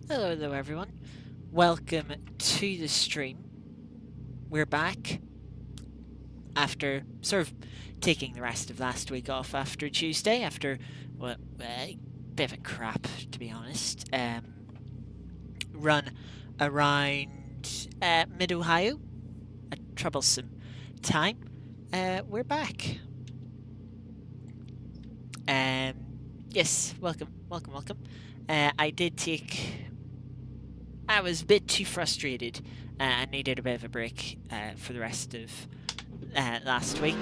Hello everyone. Welcome to the stream. We're back after sort of taking the rest of last week off after Tuesday, after well, a bit of a crap, to be honest. Run around Mid Ohio, a troublesome time. We're back. Yes, welcome. I did take. I was a bit too frustrated and needed a bit of a break for the rest of last week.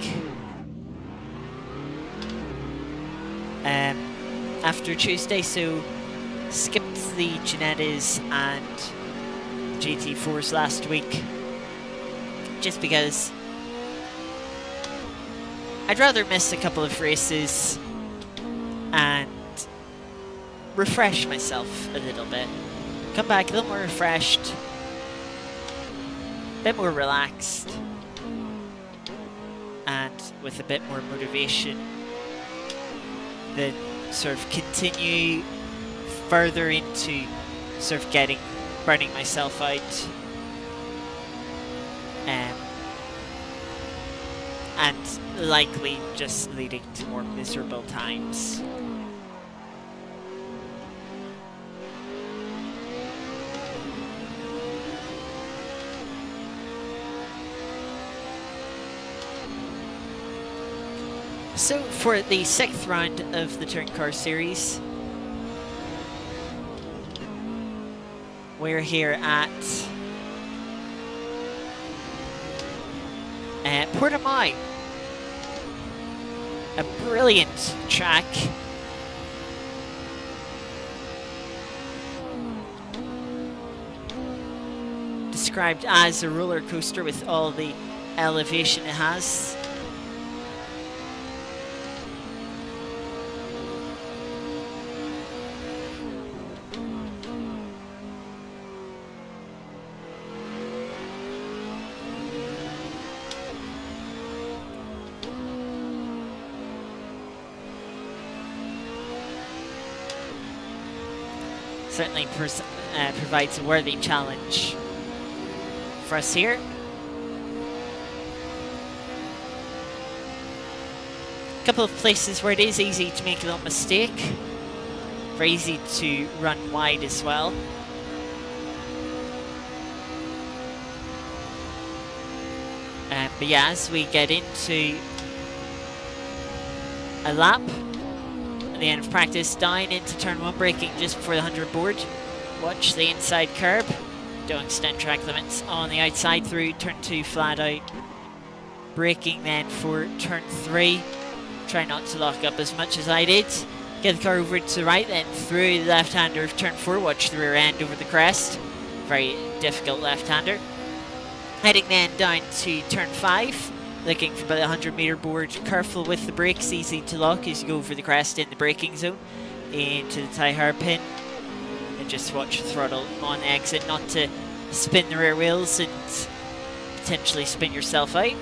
After Tuesday, so skipped the Genettas and GT4s last week just because I'd rather miss a couple of races and refresh myself a little bit. Come back a little more refreshed, a bit more relaxed, and with a bit more motivation then sort of continue further into sort of burning myself out and likely just leading to more miserable times. So for the 6th round of the Touring Car Series, we're here at Portimao, a brilliant track. Described as a roller coaster with all the elevation it has. Certainly provides a worthy challenge for us here. A couple of places where it is easy to make a little mistake. Very easy to run wide as well. But yeah, as we get into a lap, at the end of practice, down into turn 1, braking just before the 100 board. Watch the inside curb. Don't extend track limits on the outside through turn 2 flat out. Braking then for turn 3. Try not to lock up as much as I did. Get the car over to the right, then through the left-hander of turn 4. Watch the rear end over the crest. Very difficult left-hander. Heading then down to turn 5. Looking for about a 100-meter board. Careful with the brakes, easy to lock as you go over the crest in the braking zone into the tie hairpin. And just watch the throttle on the exit, not to spin the rear wheels and potentially spin yourself out.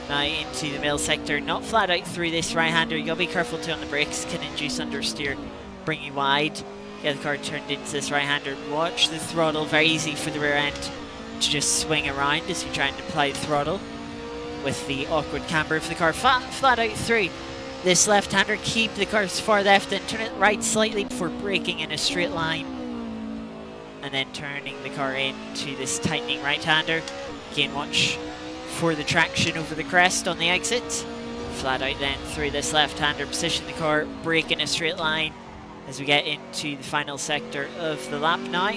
Now into the middle sector, not flat out through this right-hander. You gotta be careful too on the brakes, can induce understeer, bring you wide. Get the car turned into this right-hander. Watch the throttle, very easy for the rear end to just swing around as you try and apply the throttle with the awkward camber of the car. Flat out through this left-hander, keep the car as far left and turn it right slightly before braking in a straight line and then turning the car into this tightening right-hander. Again, watch for the traction over the crest on the exit. Flat out then through this left-hander, position the car, brake in a straight line as we get into the final sector of the lap now.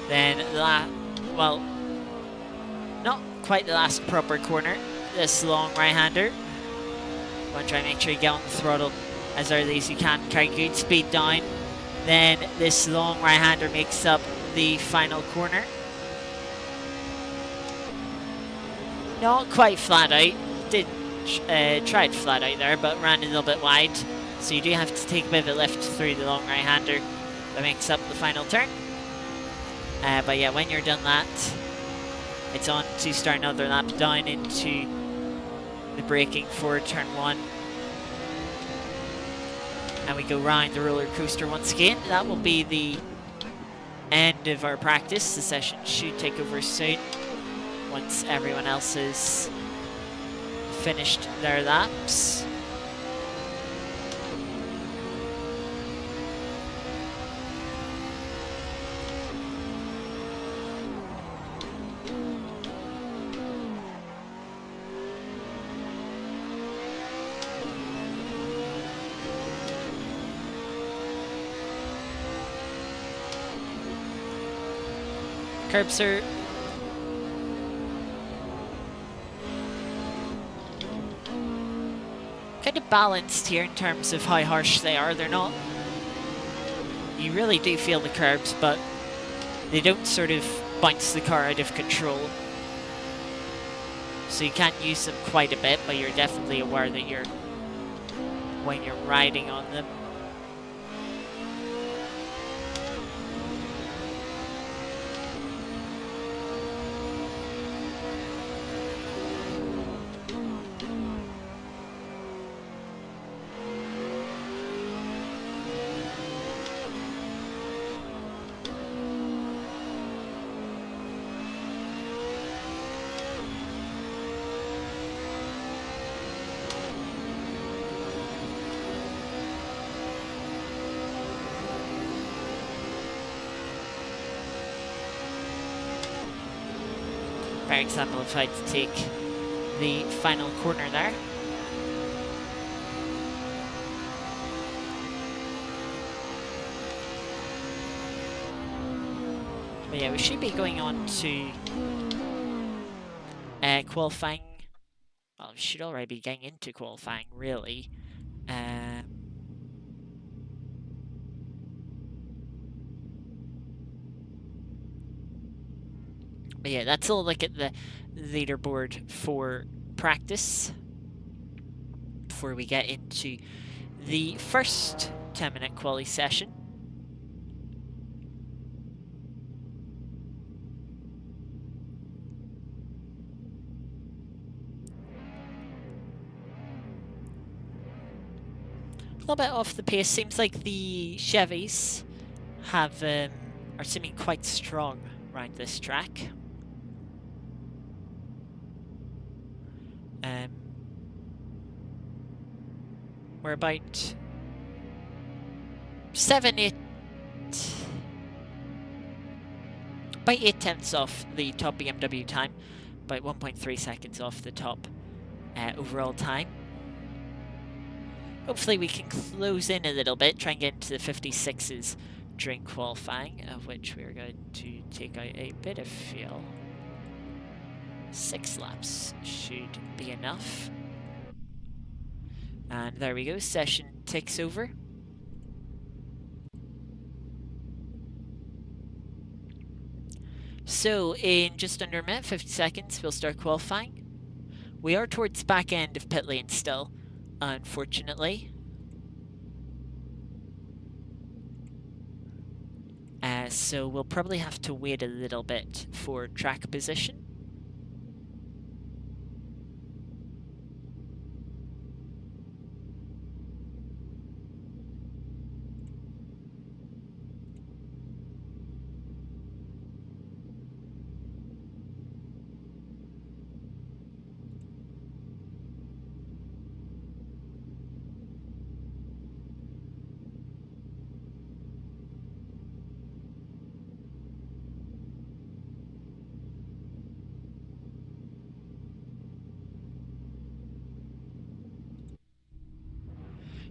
Then well, not quite the last proper corner. This long right-hander. Want to try and make sure you get on the throttle as early as you can. Carry good speed down. Then this long right-hander makes up the final corner. Not quite flat out. Did tried flat out there, but ran a little bit wide. So you do have to take a bit of a lift through the long right-hander. That makes up the final turn. But yeah, when you're done that, it's on to start another lap down into the braking for turn 1. And we go round the roller coaster once again. That will be the end of our practice. The session should take over soon once everyone else has finished their laps. Curbs are kind of balanced here in terms of how harsh they are. They're not... You really do feel the curbs, but they don't sort of bounce the car out of control. So you can't use them quite a bit, but you're definitely aware that when you're riding on them. Very example of how to take the final corner there. But yeah, we should be going on to qualifying. Well, we should already be getting into qualifying, really. But yeah, that's a look at the leaderboard for practice before we get into the first 10-minute quali session. A little bit off the pace. Seems like the Chevys have are seeming quite strong around this track. We're about 8 tenths off the top BMW time, about 1.3 seconds off the top overall time. Hopefully we can close in a little bit, try and get into the 56s during qualifying, of which we're going to take out a bit of fuel. 6 laps should be enough. And there we go, session ticks over. So in just under a minute, 50 seconds, we'll start qualifying. We are towards the back end of pit lane still, unfortunately. So we'll probably have to wait a little bit for track position.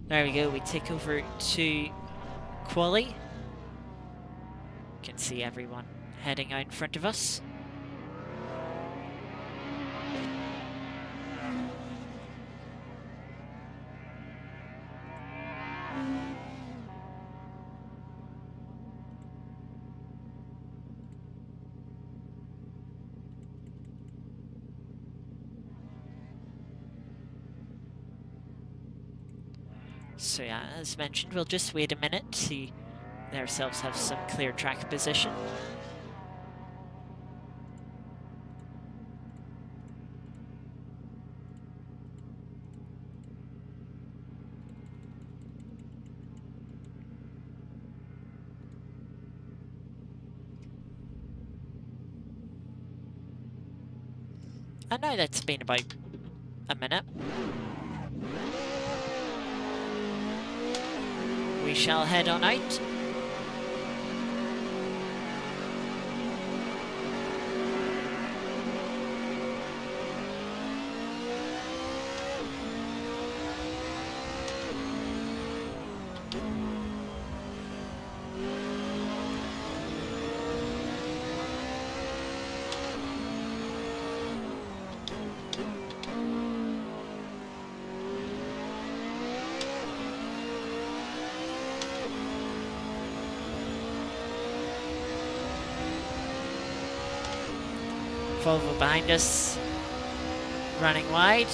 There we go, we take over to quali. You can see everyone heading out in front of us. So yeah, as mentioned, we'll just wait a minute to see ourselves have some clear track position. And now that's been about a minute. We shall head on out. Volvo behind us, running wide.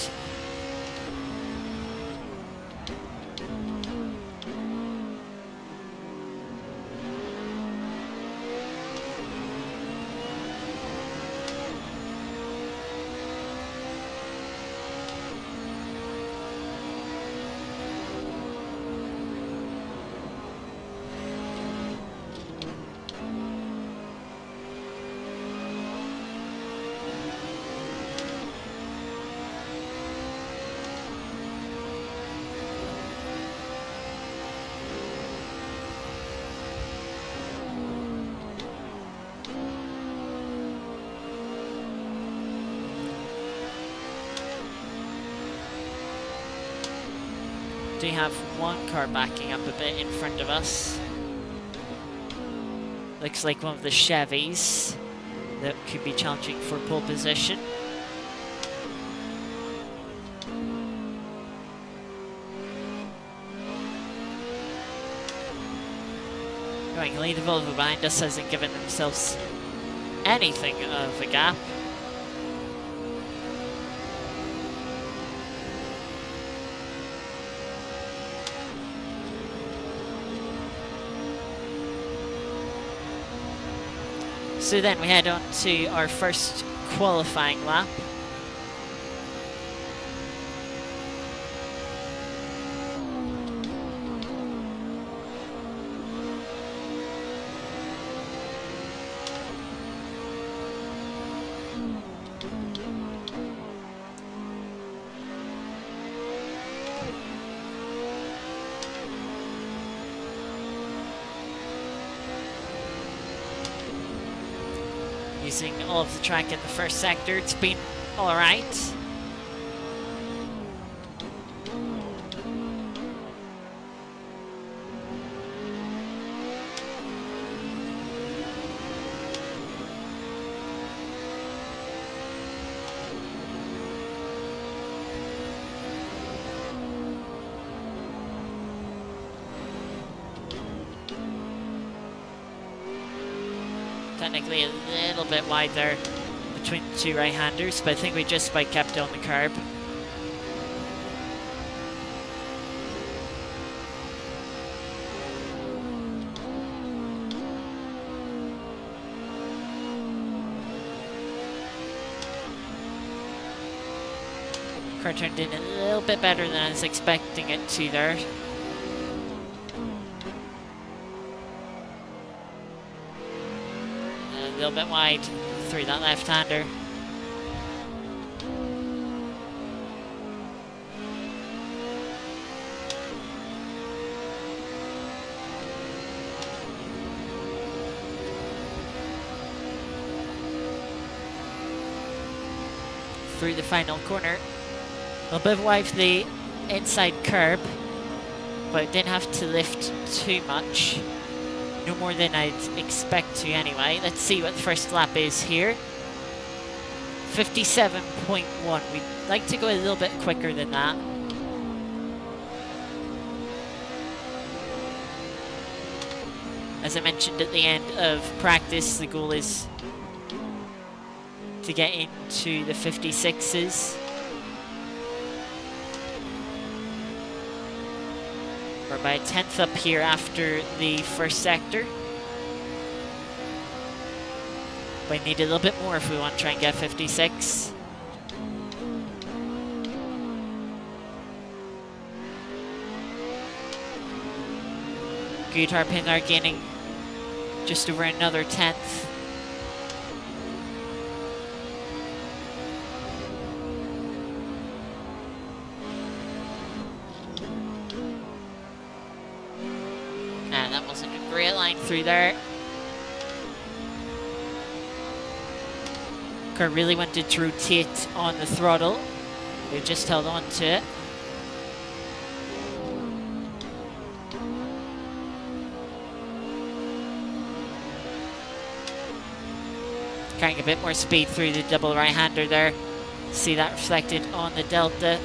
Do have one car backing up a bit in front of us. Looks like one of the Chevys that could be challenging for pole position. Annoyingly, the Volvo behind us hasn't given themselves anything of a gap. So then we head on to our first qualifying lap. Using all of the track in the first sector, it's been all right. Technically a little bit wide there between the two right-handers, but I think we just about kept on the curb. Car turned in a little bit better than I was expecting it to there. A little bit wide through that left-hander. Through the final corner. A little bit wide for the inside curb, but didn't have to lift too much. No more than I'd expect to anyway. Let's see what the first lap is here. 57.1. We'd like to go a little bit quicker than that. As I mentioned at the end of practice, the goal is to get into the 56s. We're about a tenth up here after the first sector. We need a little bit more if we want to try and get 56. Good hairpin are gaining just over another tenth. tight line through there. Car really wanted to rotate on the throttle. They just held on to it. Carrying a bit more speed through the double right-hander there. See that reflected on the Delta.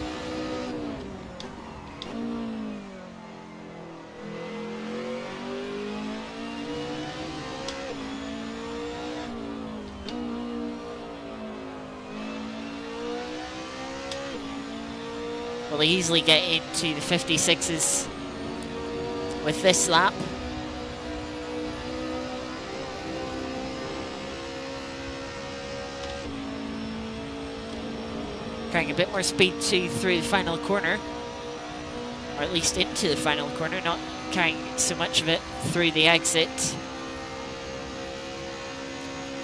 Will easily get into the 56s with this lap. Carrying a bit more speed through the final corner, or at least into the final corner, not carrying so much of it through the exit.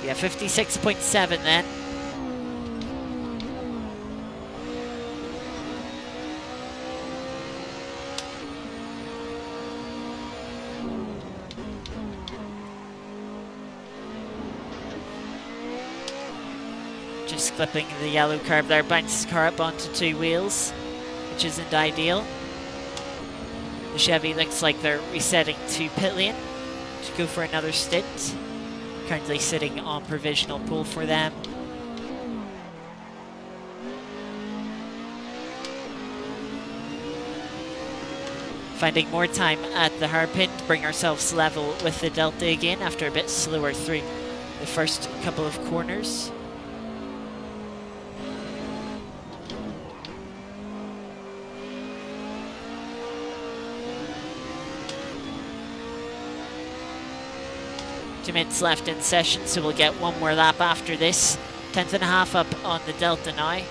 Yeah, 56.7 then. Just clipping the yellow curb there, bounces the car up onto two wheels, which isn't ideal. The Chevy looks like they're resetting to pit lane to go for another stint. Currently sitting on provisional pole for them. Finding more time at the hairpin to bring ourselves level with the Delta again after a bit slower through the first couple of corners. Minutes left in session, so we'll get one more lap after this. 10th and a half up on the Delta now. A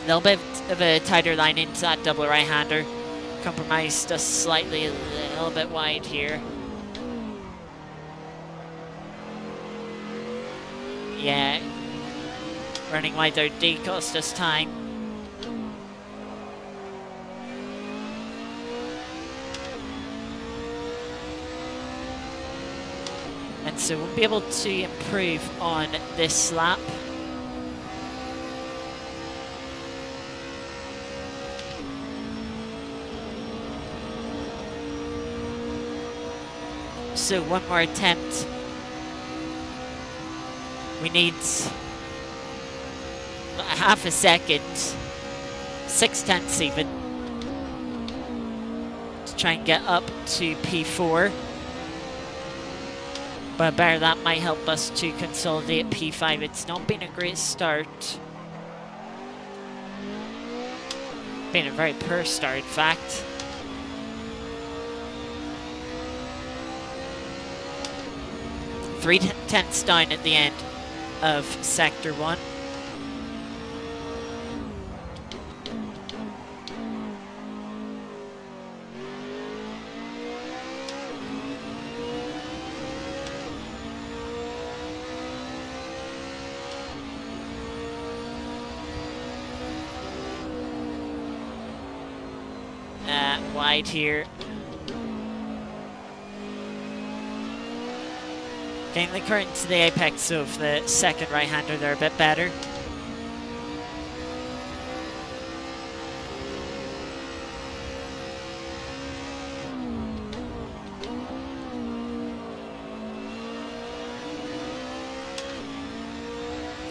little bit of a tighter line into that double right-hander. Compromised us slightly, a little bit wide here. Yeah, running wide there did cost us time. And so we'll be able to improve on this lap. So one more attempt. We need half a second, 6/10 even, to try and get up to P4. But better that might help us to consolidate P5. It's not been a great start. Been a very poor start, in fact. Three tenths down at the end of Sector 1. Wide here. Getting the current to the apex of the second right-hander there a bit better.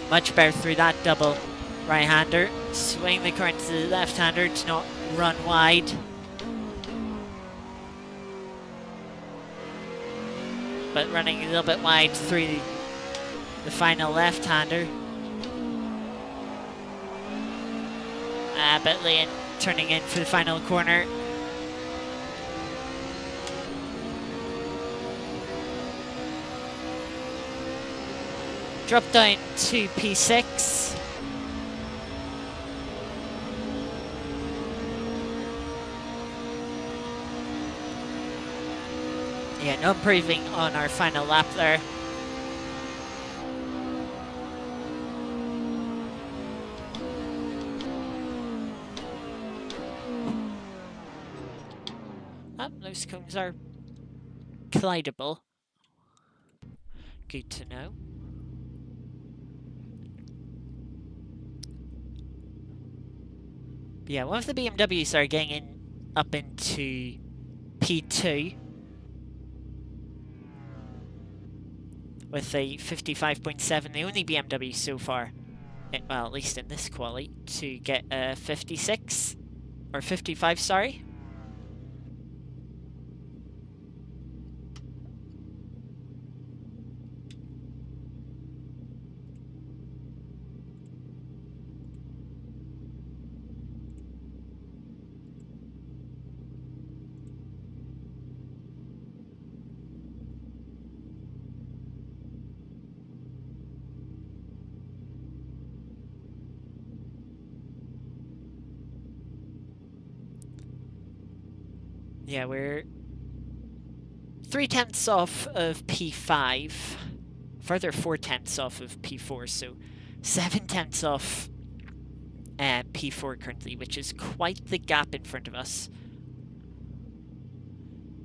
Much better through that double right-hander. Swing the current to the left-hander to not run wide. But running a little bit wide through the final left-hander. But Lane turning in for the final corner. Drop down to P6. Yeah, no improving on our final lap there. those cones are collidable. Good to know. But yeah, one of the BMWs are getting in up into P2 with a 55.7, the only BMW so far, well, at least in this quali, to get a 56, or 55, sorry. Yeah, we're 3/10 off of P5, further 4/10 off of P4, so 7/10 off P4 currently, which is quite the gap in front of us.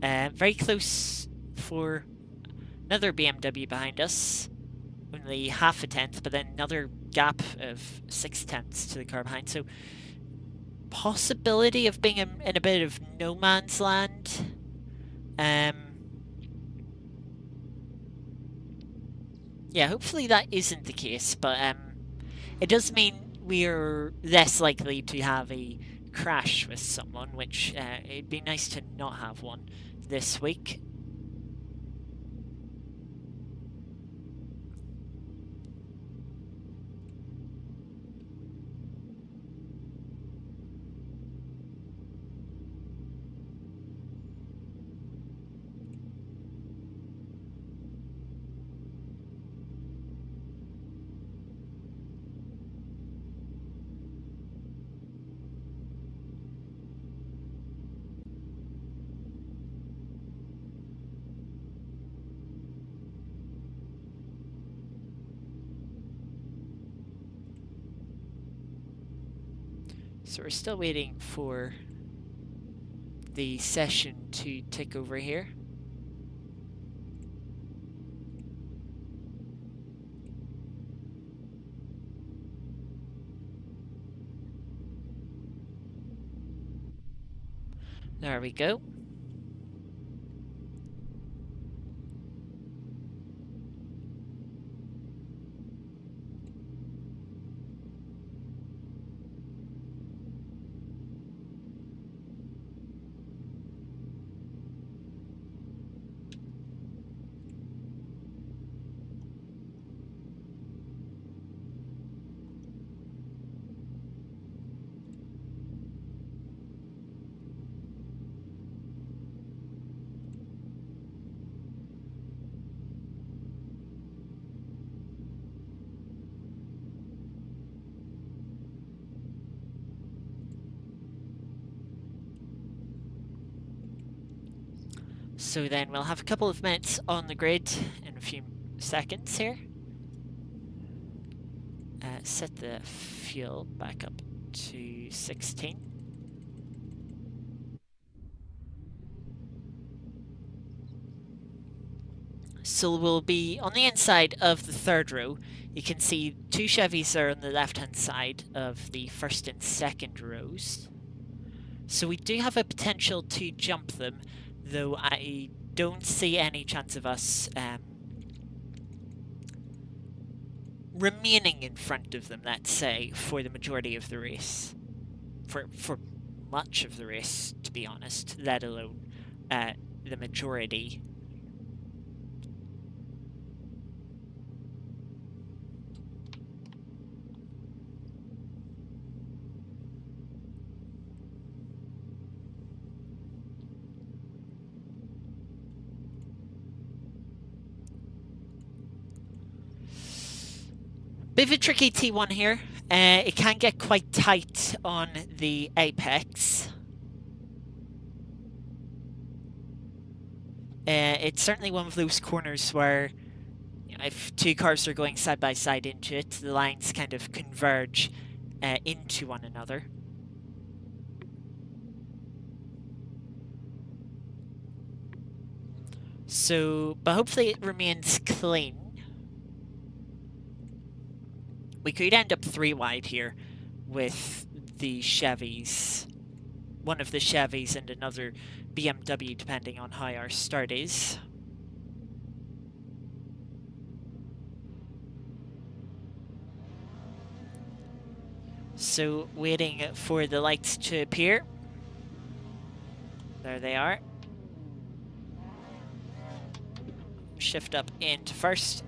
Very close for another BMW behind us, only half a tenth, but then another gap of 6/10 to the car behind, so possibility of being in a bit of no man's land. Yeah, hopefully that isn't the case, but it does mean we're less likely to have a crash with someone, which it'd be nice to not have one this week. So we're still waiting for the session to tick over here. There we go. So then we'll have a couple of minutes on the grid in a few seconds here. Set the fuel back up to 16. So we'll be on the inside of the third row. You can see two Chevys are on the left-hand side of the first and second rows. So we do have a potential to jump them, though I don't see any chance of us remaining in front of them, let's say, for the majority of the race. For much of the race, to be honest, let alone the majority. Bit of a tricky T1 here. It can get quite tight on the apex. It's certainly one of those corners where, you know, if two cars are going side by side into it, the lines kind of converge into one another. So, but hopefully it remains clean. We could end up 3 wide here with the Chevys. One of the Chevys and another BMW, depending on how our start is. So, waiting for the lights to appear. There they are. Shift up into first.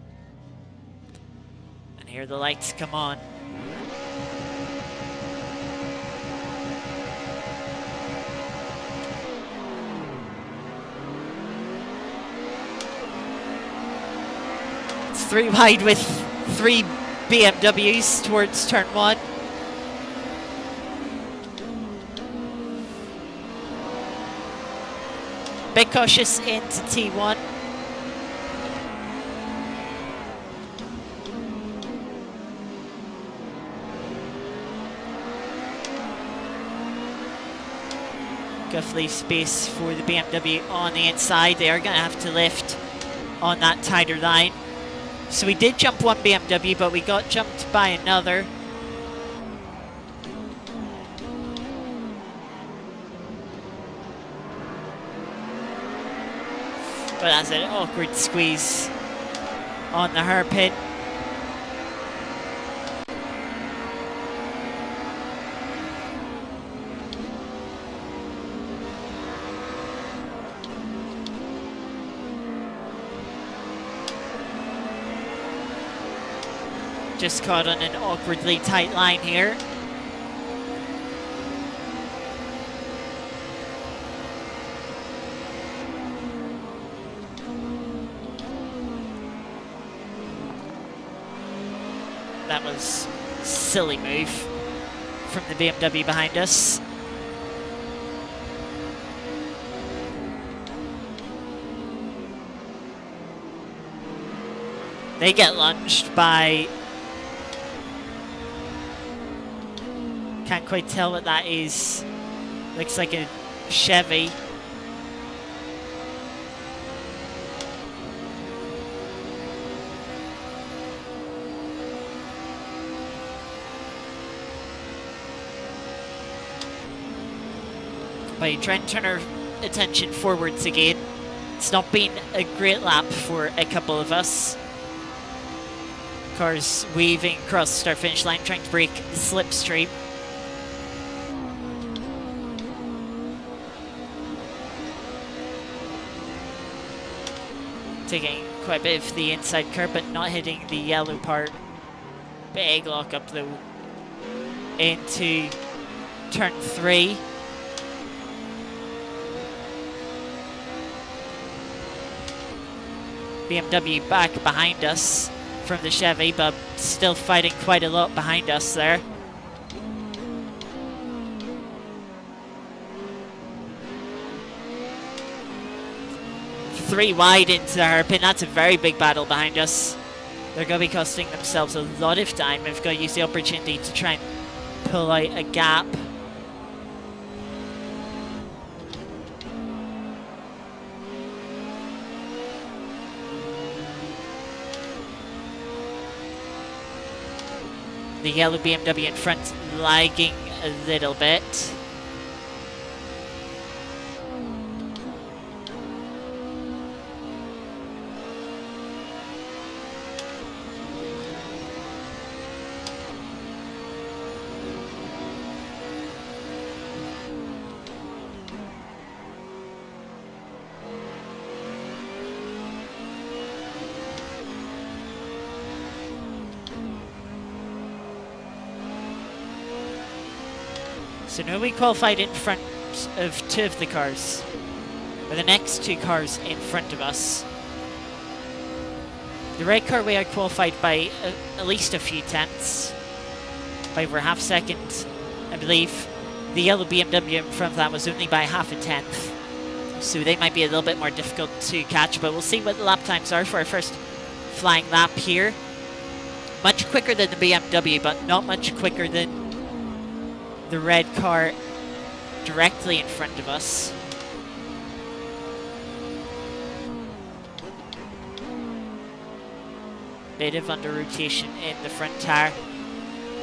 And here the lights come on. It's 3 wide with 3 BMWs towards turn 1. Bit cautious into T1. Got leave space for the BMW on the inside. They are going to have to lift on that tighter line. So we did jump one BMW, but we got jumped by another. But that's an awkward squeeze on the hairpin. Just caught on an awkwardly tight line here. That was a silly move from the BMW behind us. They get lunged by... Can't quite tell what that is. Looks like a Chevy. By trying to turn our attention forwards again. It's not been a great lap for a couple of us. Cars weaving across the start finish line, trying to break the slipstream. Taking quite a bit of the inside curb, but not hitting the yellow part. Big lock up though into turn 3. BMW back behind us from the Chevy, but still fighting quite a lot behind us there. Three wide into the hairpin. That's a very big battle behind us. They're going to be costing themselves a lot of time. They've got to use the opportunity to try and pull out a gap. The yellow BMW in front lagging a little bit. So now we qualified in front of 2 of the cars, or the next 2 cars in front of us. The red car we out qualified by at least a few tenths, by over half second, I believe. The yellow BMW in front of that was only by half a tenth, so they might be a little bit more difficult to catch, but we'll see what the lap times are for our first flying lap here. Much quicker than the BMW, but not much quicker than the red car directly in front of us. bit of under rotation in the front tire.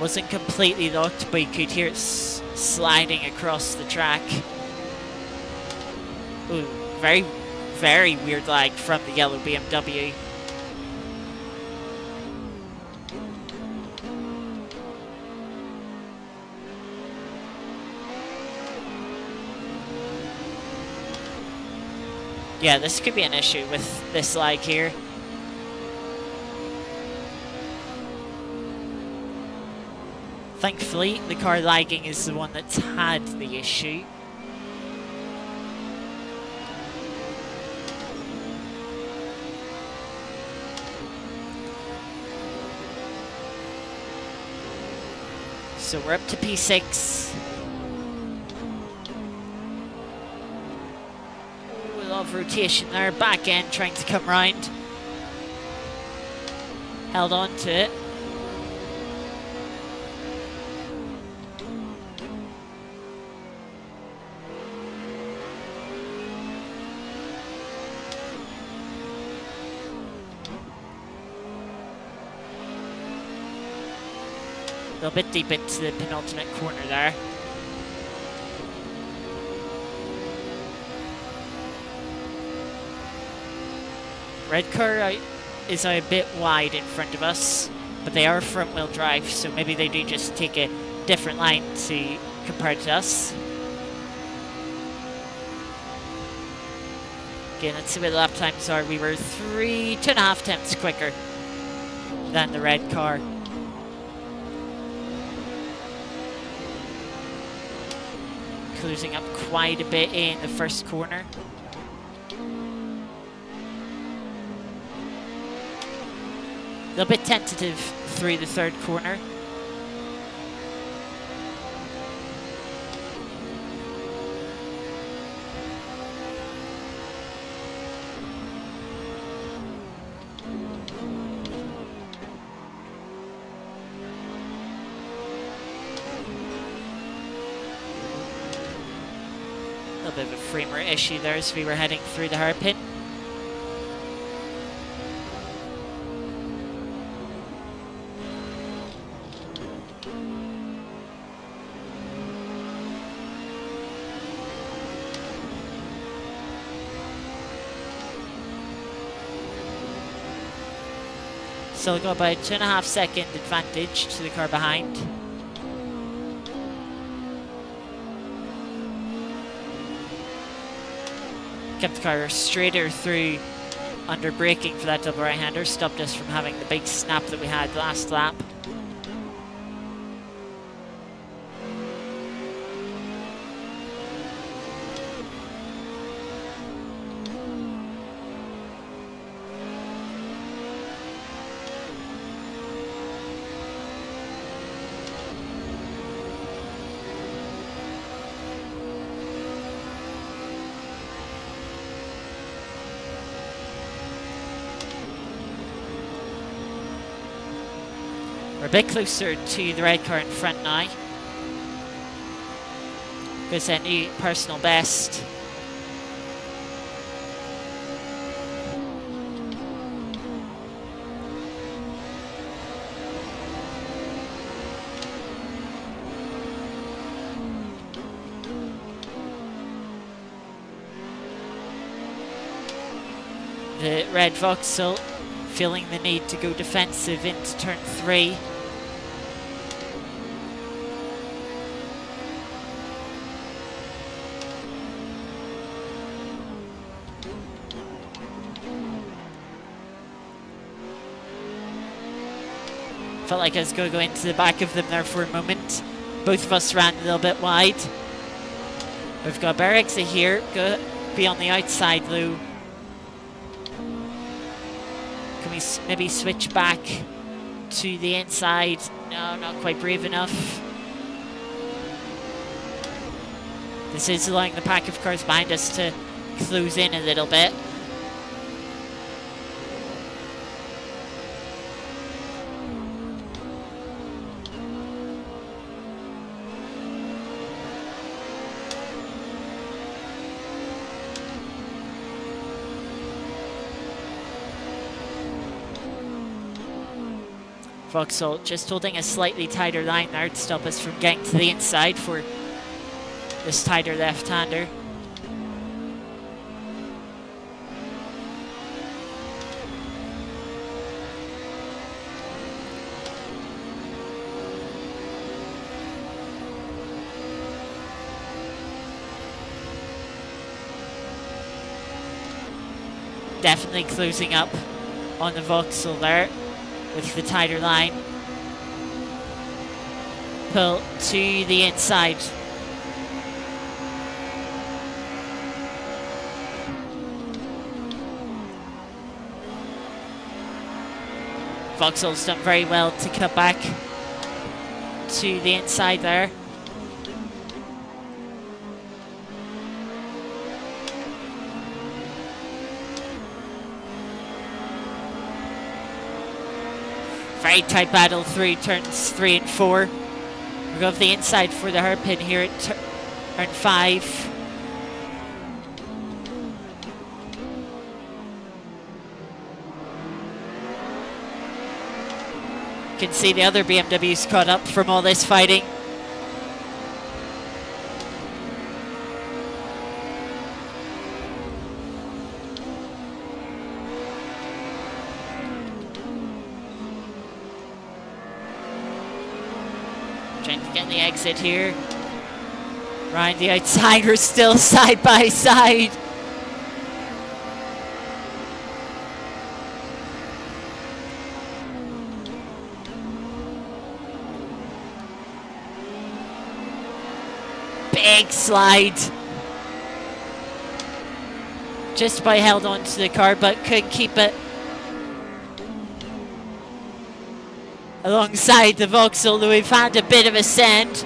Wasn't completely locked, but you could hear it sliding across the track. Ooh, very, very weird lag from the yellow BMW. Yeah, this could be an issue with this lag here. Thankfully, the car lagging is the one that's had the issue. So we're up to P6. Oh, a lot of rotation there. Back end trying to come round. Held on to it. A little bit deep into the penultimate corner there. Red car is a bit wide in front of us, but they are front wheel drive, so maybe they do just take a different line to compare to us. Again, let's see what the lap times are. We were 2.5 tenths quicker than the red car. Closing up quite a bit in the first corner. A little bit tentative through the third corner. A bit of a framer issue there as we were heading through the hairpin. Still got about 2.5 second advantage to the car behind. Kept the car straighter through under braking for that double right-hander. Stopped us from having the big snap that we had last lap. We're a bit closer to the red car in front now. Goes a new personal best. The red Vauxhall feeling the need to go defensive into turn 3. Felt like I was going to go into the back of them there for a moment. Both of us ran a little bit wide. We've got bear exit here. Go be on the outside though. Can we maybe switch back to the inside? No, not quite brave enough. This is allowing the pack of cars behind us to close in a little bit. Vauxhall just holding a slightly tighter line there to stop us from getting to the inside for this tighter left-hander. Definitely closing up on the Vauxhall there with the tighter line. Pull to the inside. Vauxhall's done very well to cut back to the inside there. Very tight battle through turns 3 and 4. We'll go to the inside for the hairpin here at turn 5. You can see the other BMW's caught up from all this fighting. Trying to get the exit here. Right, the outside, we're still side by side. Big slide. Just about held onto the car, but couldn't keep it alongside the Vauxhall, who we've had a bit of a send.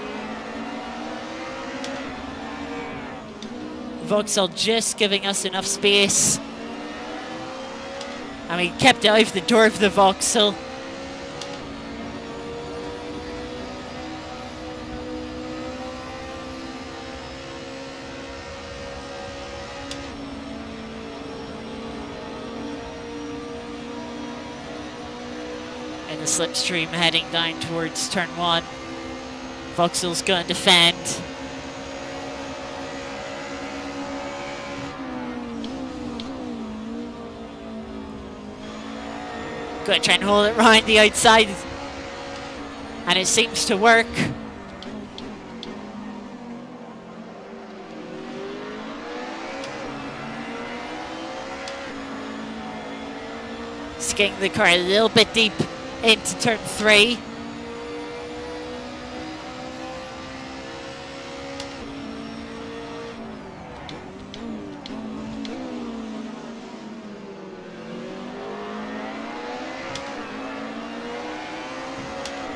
Vauxhall just giving us enough space. And we kept it out of the door of the Vauxhall. In the slipstream heading down towards turn 1. Vauxhall's going to defend. Going to try and hold it round the outside. And it seems to work. Skiing the car a little bit deep into turn 3.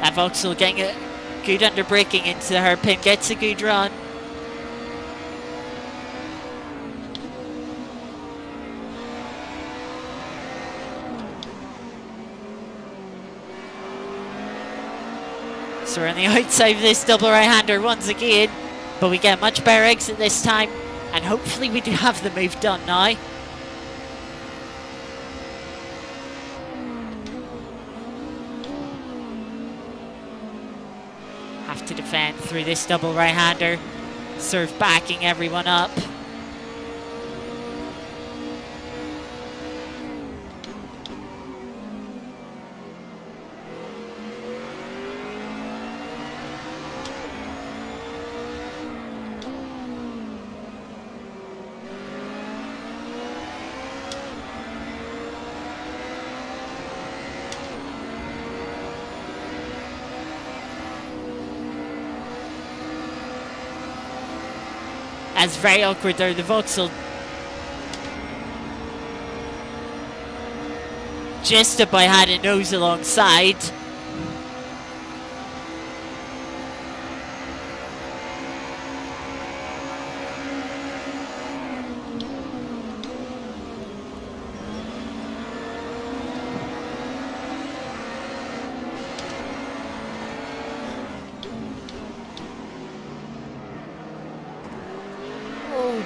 That Vauxhall getting a good underbraking into the hairpin, gets a good run. So we're on the outside of this double right-hander once again, but we get a much better exit this time, and hopefully we do have the move done now. Have to defend through this double right-hander, sort of backing everyone up. That's very awkward there, the Vauxhall just about had a nose alongside.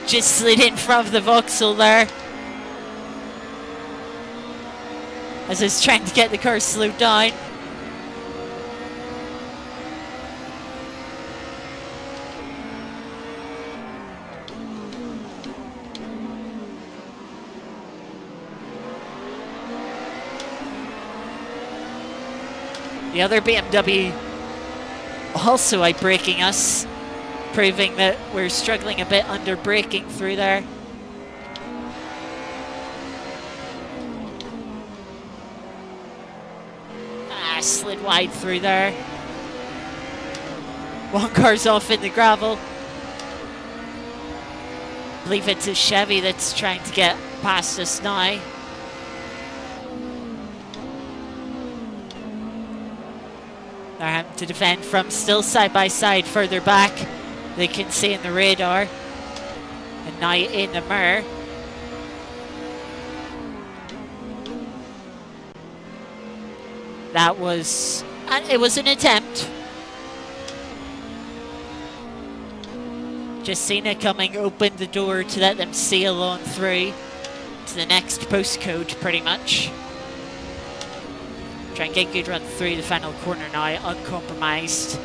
Just slid in front of the Vauxhall there. As it's trying to get the car slowed down. The other BMW also out-braking us, proving that we're struggling a bit under braking through there. Slid wide through there. One car's off in the gravel. I believe it's a Chevy that's trying to get past us now. They're having to defend from still side by side further back. They can see in the radar. And now in the mirror. That was, it was an attempt. Just seen it coming, opened the door to let them sail on through to the next postcode, pretty much. Try and get a good run through the final corner now, uncompromised.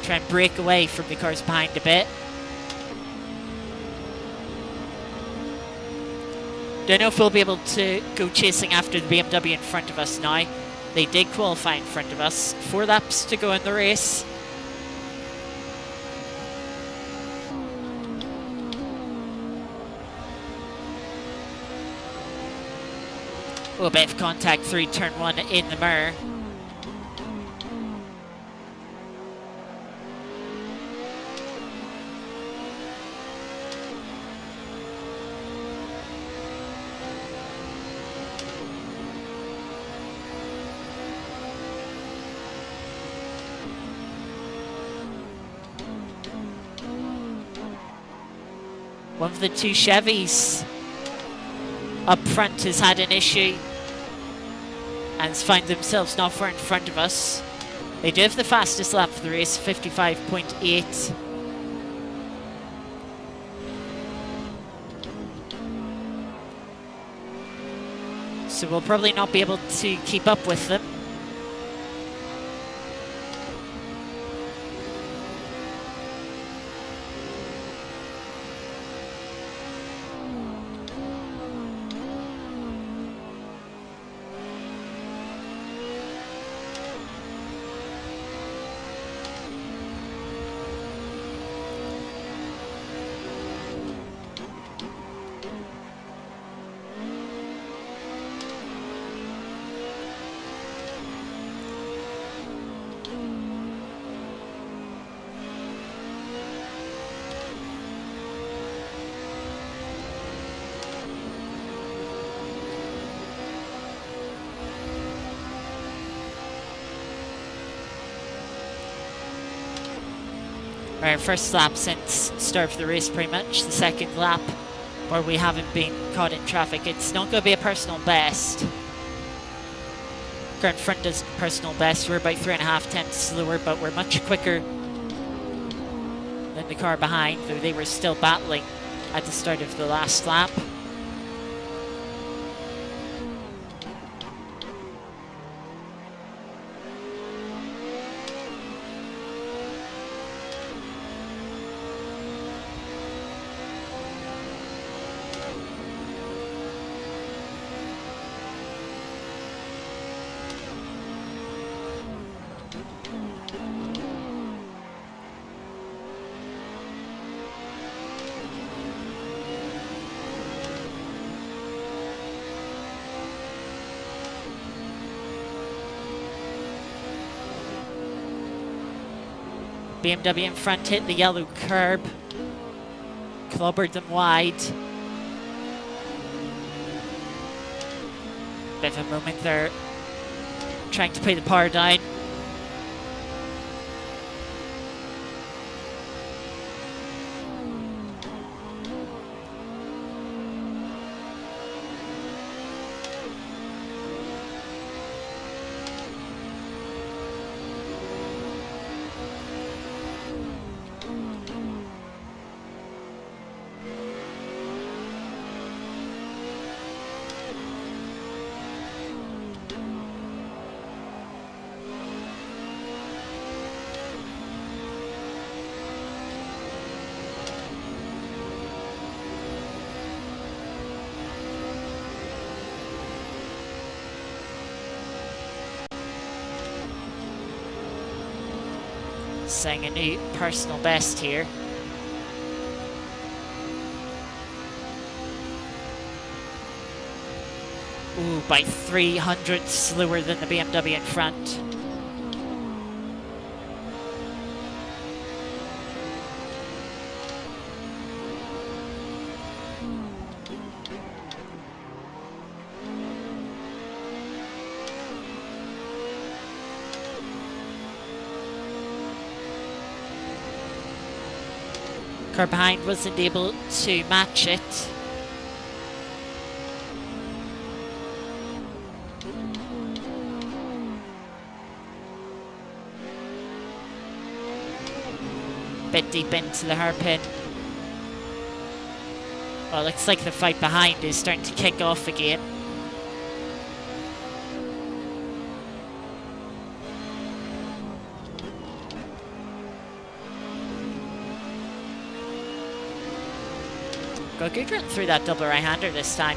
Try and break away from the cars behind a bit. Don't know if we'll be able to go chasing after the BMW in front of us now. They did qualify in front of us. 4 laps to go in the race. A little bit of contact through turn 1 in the mirror. One of the 2 Chevys up front has had an issue and find themselves not far in front of us. They do have the fastest lap of the race, 55.8. So we'll probably not be able to keep up with them. Our first lap since start of the race, pretty much. The second lap where we haven't been caught in traffic. It's not going to be a personal best. Car in front does personal best. We're about 3.5 tenths slower, but we're much quicker than the car behind, though they were still battling at the start of the last lap. BMW in front hit the yellow curb, clobbered them wide. Bit of a moment there, trying to put the power down. Setting a new personal best here. Ooh, by 300 slower than the BMW in front. Car behind wasn't able to match it. Bit deep into the hairpin. Well, looks like the fight behind is starting to kick off again. Got good run through that double right-hander this time.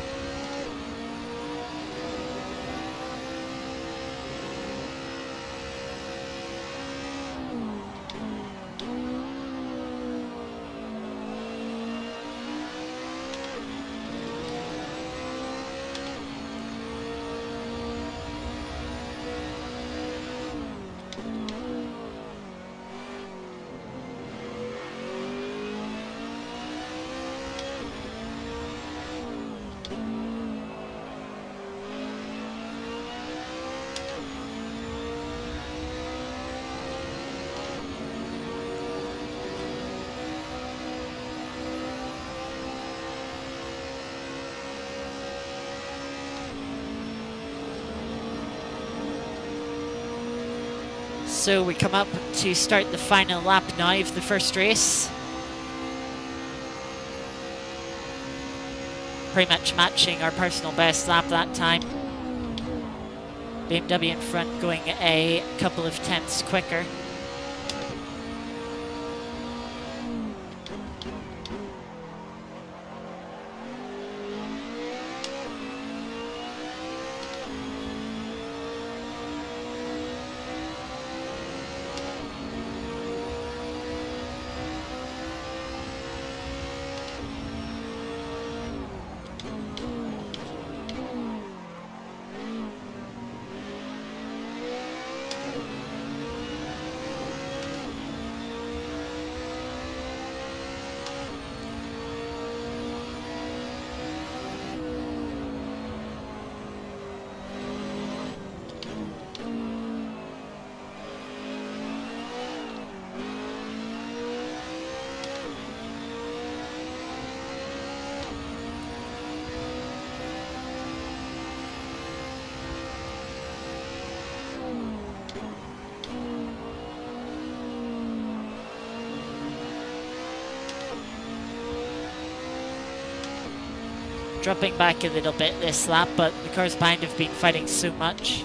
So we come up to start the final lap now of the first race. Pretty much matching our personal best lap that time. BMW in front going a couple of tenths quicker. Dropping back a little bit this lap, but the cars behind have been fighting so much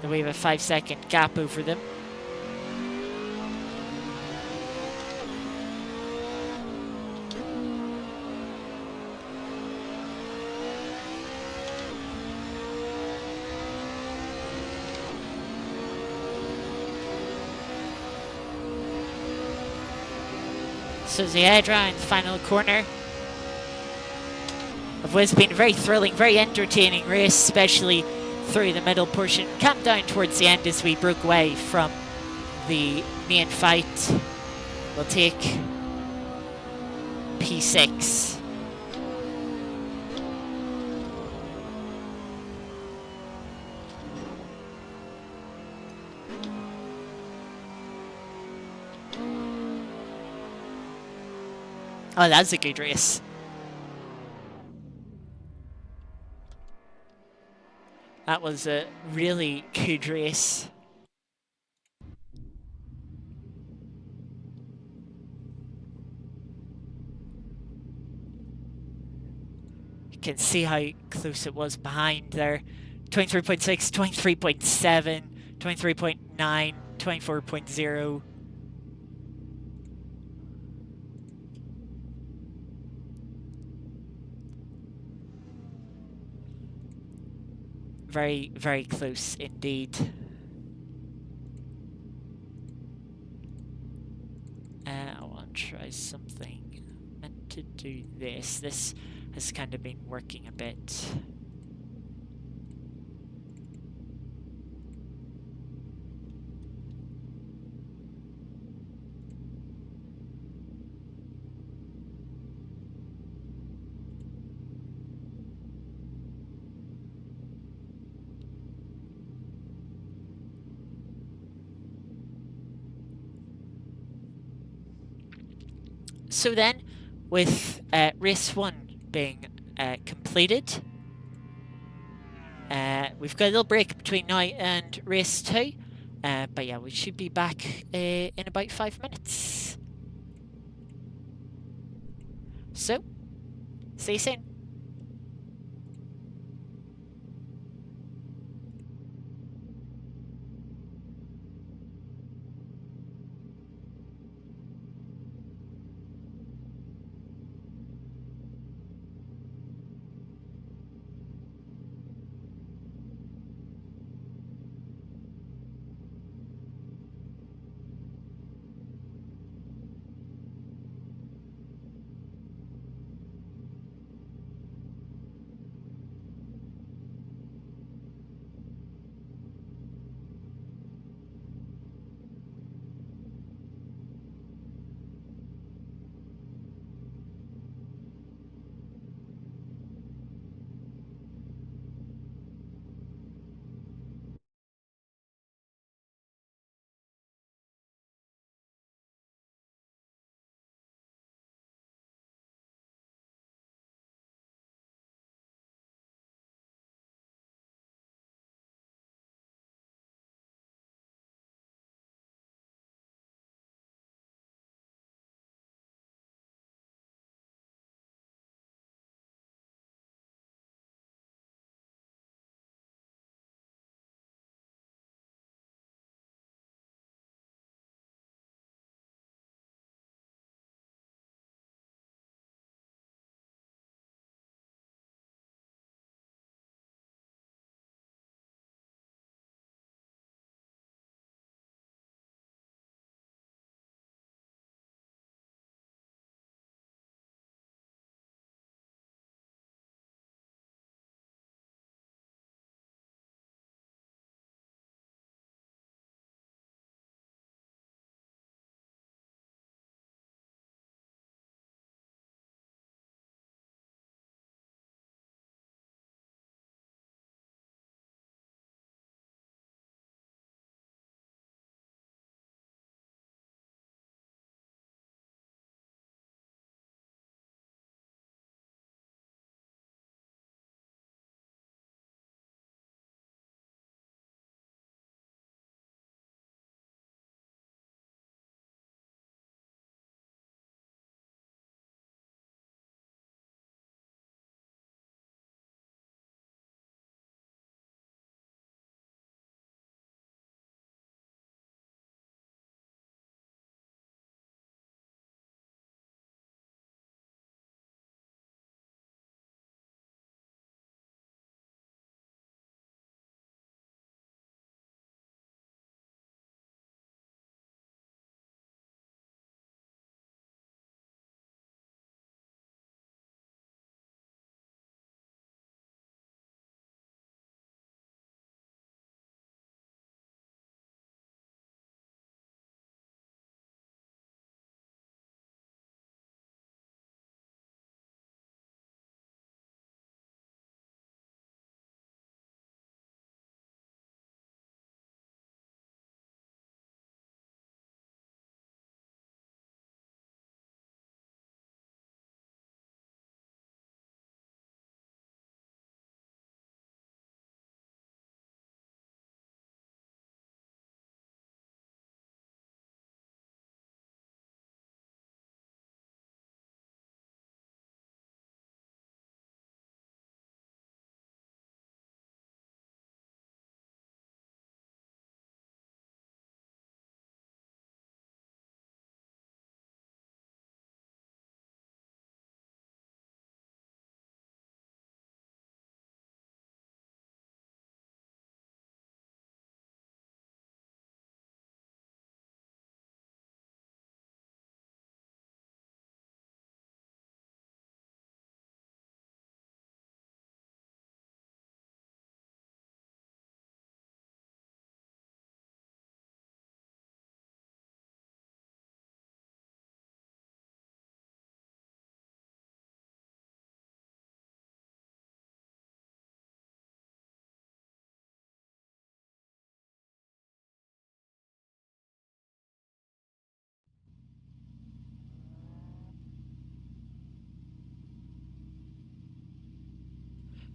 that we have a 5-second gap over them. So the head round final corner of what's been a very thrilling, very entertaining race, especially through the middle portion. Calmed down towards the end as we broke away from the main fight. We'll take P6. Oh, that's a good race. That was a really good race. You can see how close it was behind there. 23.6, 23.7, 23.9, 24.0. Very, very close indeed. do this. This has kind of been working a bit. So then, with race 1 being completed, we've got a little break between now and race 2, but yeah, we should be back in about 5 minutes. So, see you soon.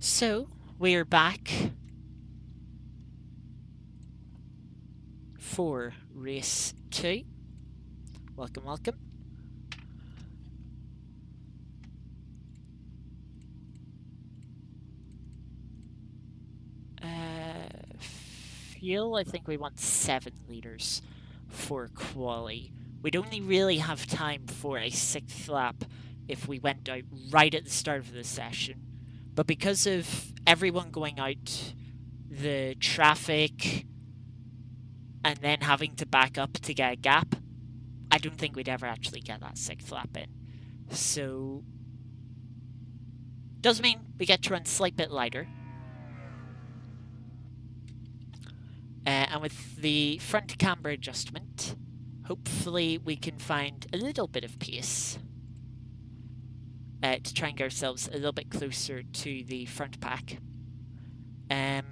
So, we're back for race 2. Welcome, welcome. Fuel, I think we want 7 litres for quali. We'd only really have time for a 6th lap if we went out right at the start of the session. But because of everyone going out, the traffic, and then having to back up to get a gap, I don't think we'd ever actually get that 6th lap in. So, does mean we get to run a slight bit lighter. And with the front camber adjustment, hopefully we can find a little bit of pace to try and get ourselves a little bit closer to the front pack. But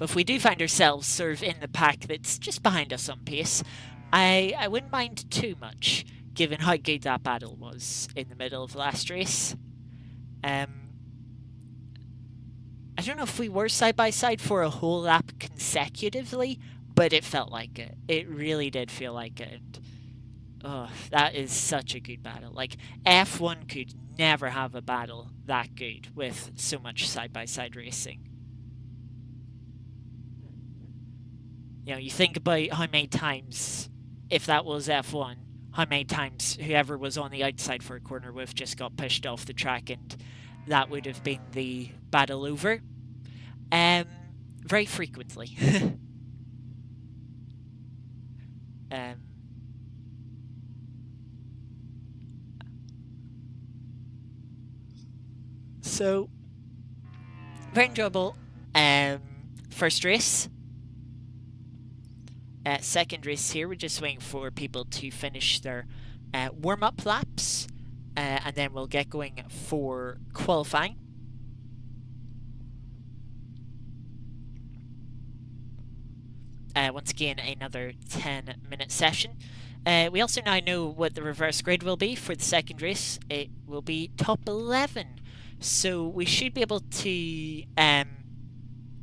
if we do find ourselves sort of in the pack that's just behind us on pace, I wouldn't mind too much, given how good that battle was in the middle of the last race. I don't know if we were side by side for a whole lap consecutively, but it felt like it. It really did feel like it. And, oh, that is such a good battle. Like, F1 could never have a battle that good with so much side by side racing. You know, you think about how many times, if that was F1, how many times whoever was on the outside for a corner with just got pushed off the track, and that would have been the battle over. Very frequently. So, very enjoyable first race. Second race here, we're just waiting for people to finish their warm-up laps, and then we'll get going for qualifying. Once again, another 10-minute session. We also now know what the reverse grid will be for the second race. It will be top 11. So we should be able to,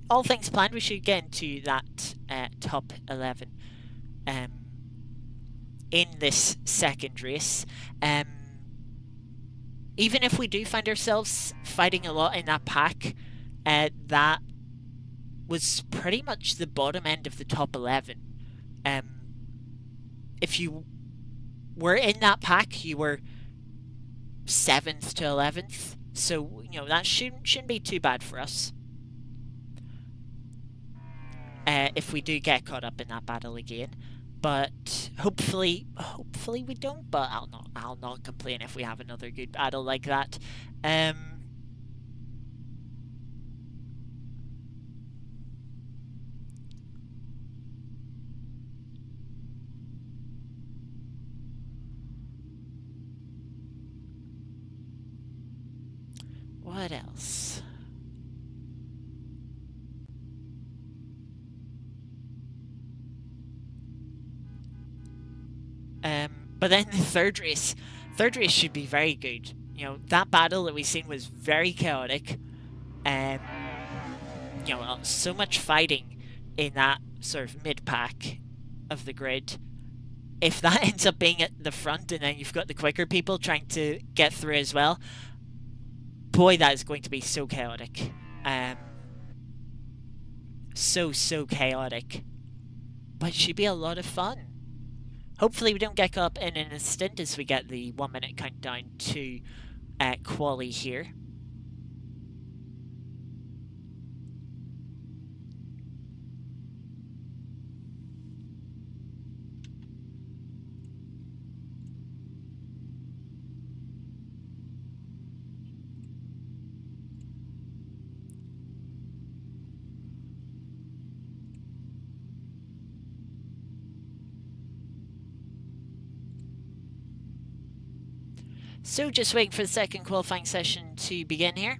all things planned, we should get into that top 11 in this second race. Even if we do find ourselves fighting a lot in that pack, that was pretty much the bottom end of the top 11. If you were in that pack, you were 7th to 11th. So, you know, that shouldn't be too bad for us. If we do get caught up in that battle again. But hopefully we don't, but I'll not complain if we have another good battle like that. What else? But then the third race should be very good. You know, that battle that we seen was very chaotic. You know, so much fighting in that sort of mid-pack of the grid. If that ends up being at the front and then you've got the quicker people trying to get through as well, boy, that is going to be so chaotic. So chaotic. But it should be a lot of fun. Hopefully we don't get caught up in an instant as we get the 1 minute countdown to quali here. So just waiting for the second qualifying session to begin here.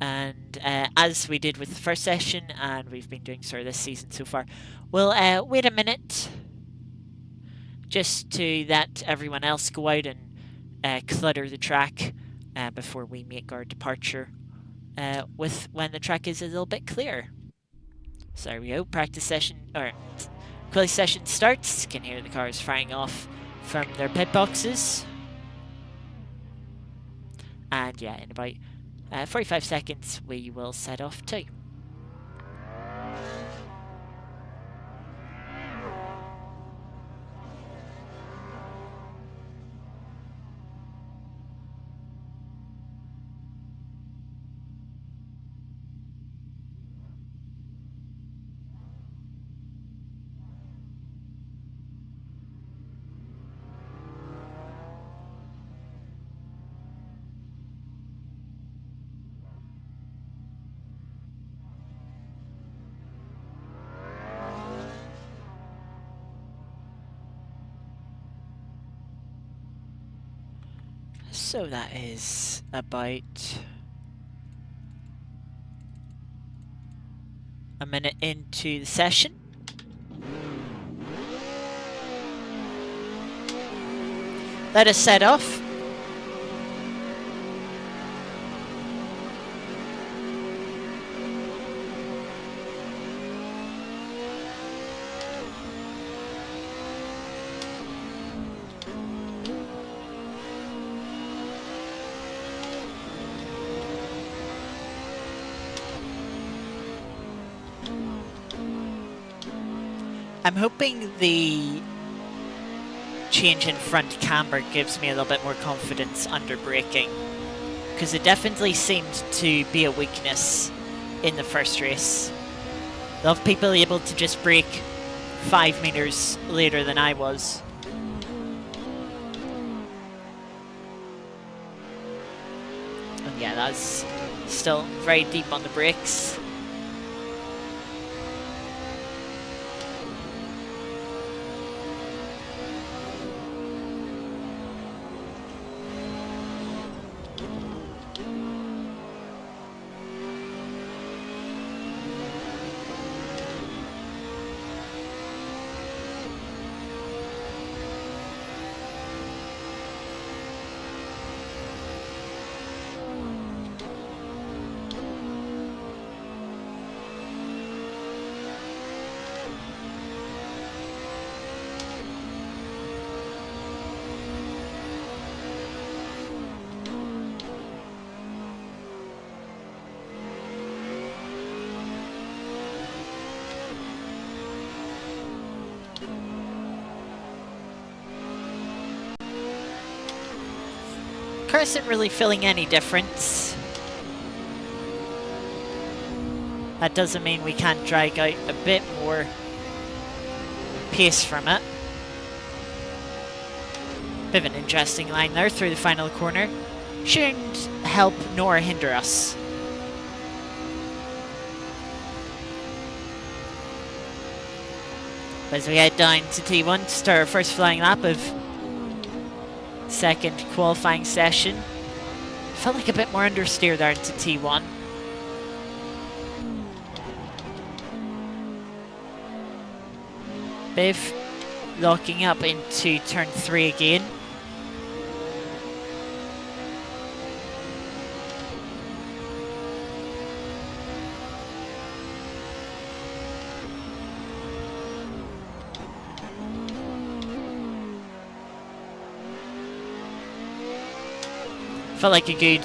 And as we did with the first session, and we've been doing sort of this season so far, we'll wait a minute just to let everyone else go out and clutter the track before we make our departure with when the track is a little bit clearer. So there we go, practice session, or quali session starts. You can hear the cars firing off from their pit boxes. And yeah, in about 45 seconds we will set off too. So that is about a minute into the session. Let us set off. I'm hoping the change in front camber gives me a little bit more confidence under braking, because it definitely seemed to be a weakness in the first race. A lot of people able to just brake 5 meters later than I was. And yeah, that's still very deep on the brakes. Car isn't really feeling any difference. That doesn't mean we can't drag out a bit more pace from it. Bit of an interesting line there through the final corner. Shouldn't help nor hinder us. As we head down to T1 to start our first flying lap of second qualifying session. Felt like a bit more understeer there into T1. Biv locking up into turn 3 again. Felt like a good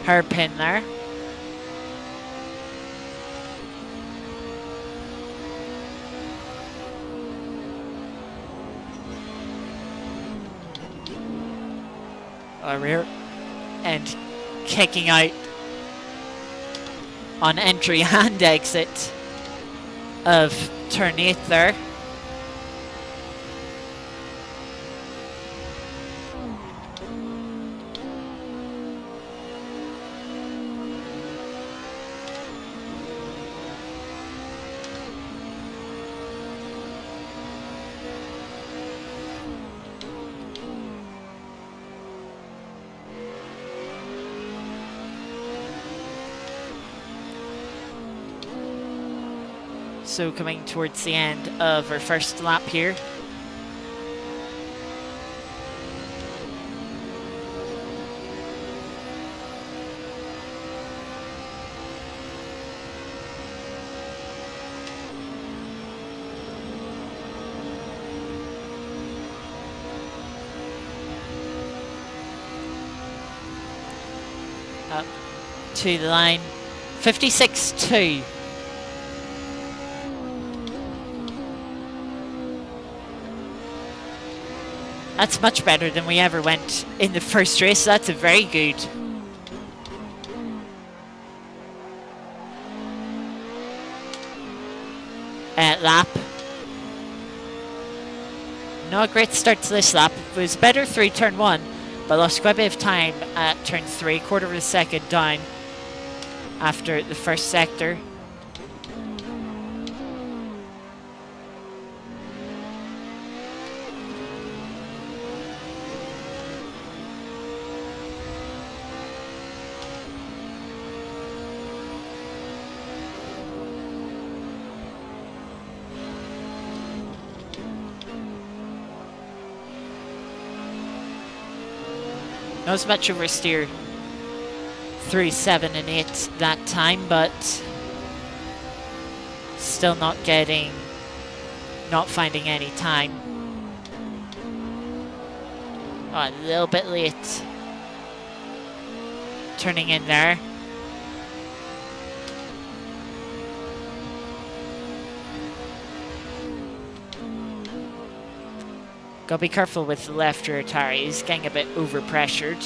hairpin there. A rear and kicking out on entry and exit of turn 8 there. So coming towards the end of our first lap here. up to the line. 56.2. That's much better than we ever went in the first race. That's a very good. Lap. Not a great start to this lap. It was better through turn 1, but lost quite a bit of time at turn 3, quarter of a second down after the first sector. Not as much oversteer through 7 and 8 that time, but still not finding any time. Oh, a little bit late turning in there. Gotta be careful with the left rear tire, he's getting a bit overpressured.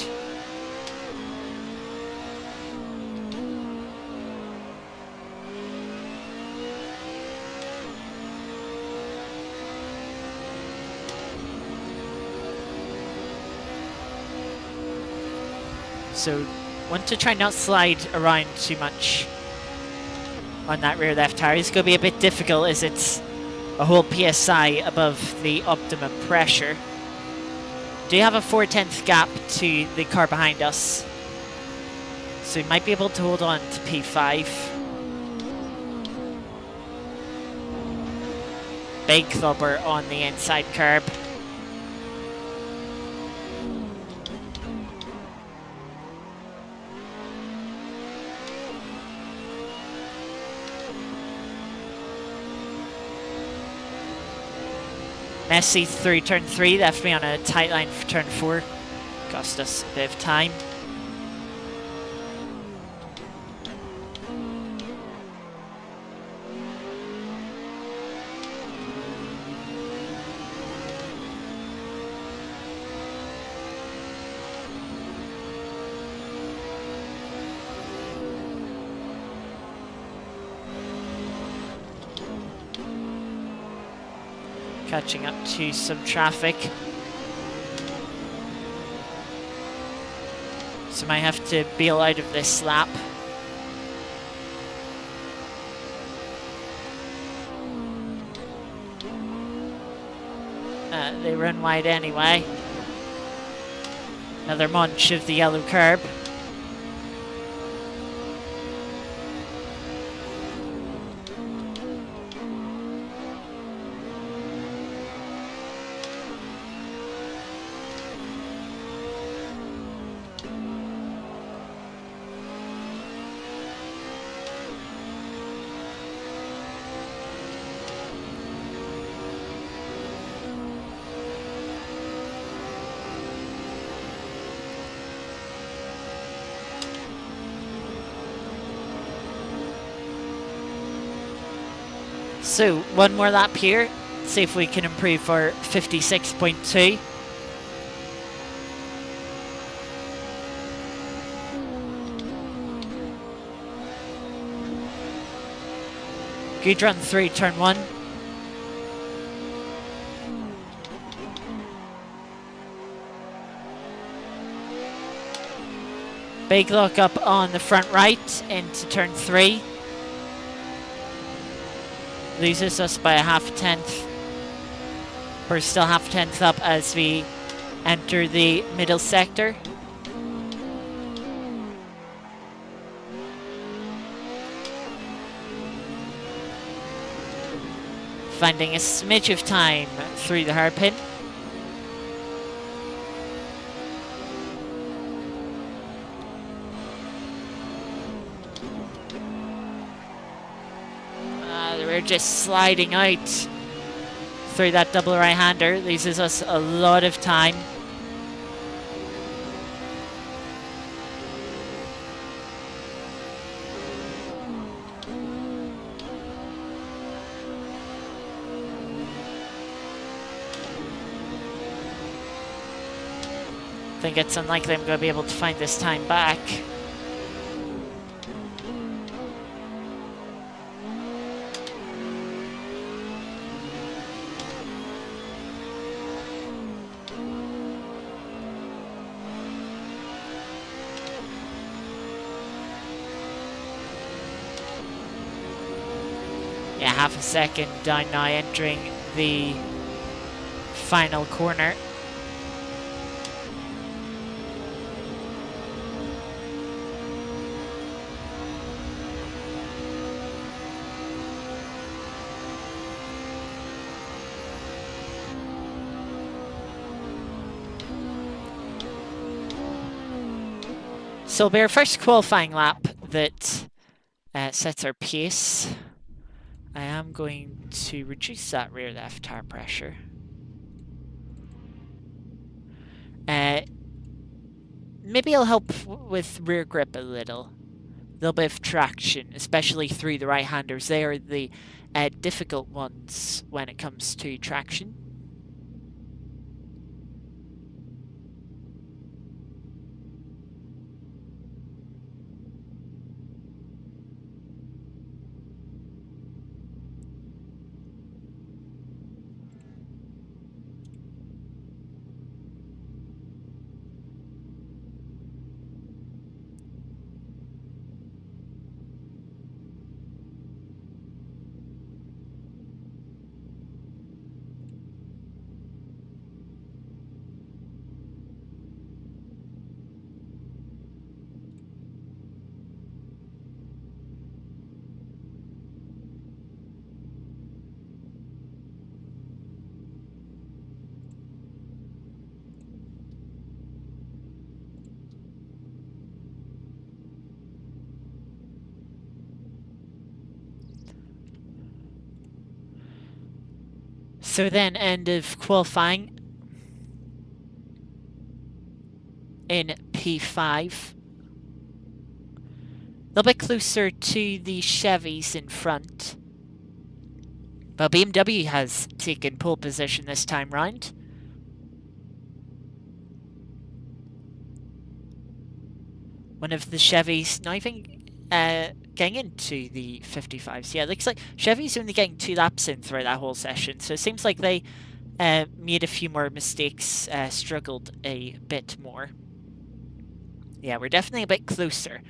So, want to try not slide around too much on that rear left tire. It's gonna be a bit difficult as it's a whole PSI above the optimum pressure. Do you have a 4/10 gap to the car behind us? So you might be able to hold on to P5. Big thumper on the inside curb. Messy through turn 3, left me on a tight line for turn 4. Cost us a bit of time. Catching up to some traffic. So might have to bail out of this lap. They run wide anyway. Another munch of the yellow curb. So, one more lap here. See if we can improve for 56.2. Good run through turn 1. Big lock up on the front right into turn 3. Loses us by a half-tenth. We're still half-tenth up as we enter the middle sector. Finding a smidge of time through the hairpin. We're just sliding out through that double right-hander. Loses us a lot of time. think it's unlikely I'm going to be able to find this time back. Yeah, half a second down now, entering the final corner. So it'll be our first qualifying lap that sets our pace. I am going to reduce that rear left tire pressure. Maybe it'll help with rear grip a little. A little bit of traction, especially through the right-handers. They are the difficult ones when it comes to traction. So then, end of qualifying in P5. A little bit closer to the Chevys in front. But BMW has taken pole position this time round. One of the Chevys, not even getting into the 55s. Yeah, it looks like Chevy's only getting 2 laps in throughout that whole session. So it seems like they made a few more mistakes, struggled a bit more. Yeah, we're definitely a bit closer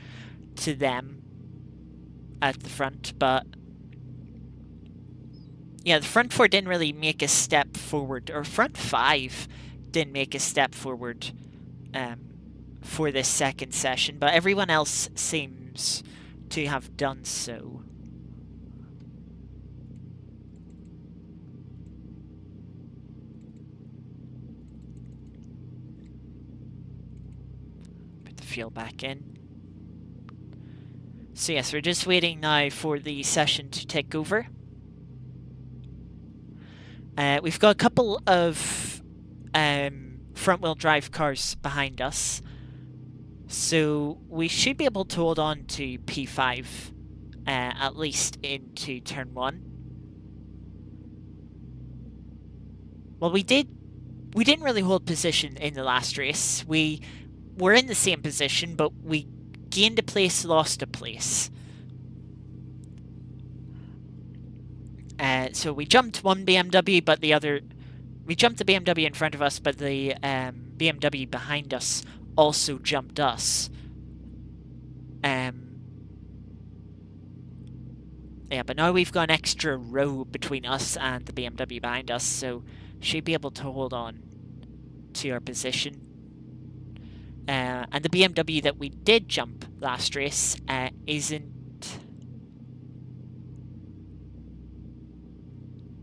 to them at the front, but yeah, the front 4 didn't really make a step forward, or front 5 didn't make a step forward for this second session, but everyone else seems to have done so. Put the fuel back in. So yes, we're just waiting now for the session to take over. We've got a couple of front-wheel drive cars behind us, so we should be able to hold on to P5 at least into turn 1. Well, we didn't really hold position in the last race. We were in the same position, but we gained a place, lost a place. So we jumped one BMW, but the other... We jumped the BMW in front of us, but the BMW behind us also jumped us. Yeah, but now we've got an extra row between us and the BMW behind us, so should be able to hold on to our position. And the BMW that we did jump last race isn't...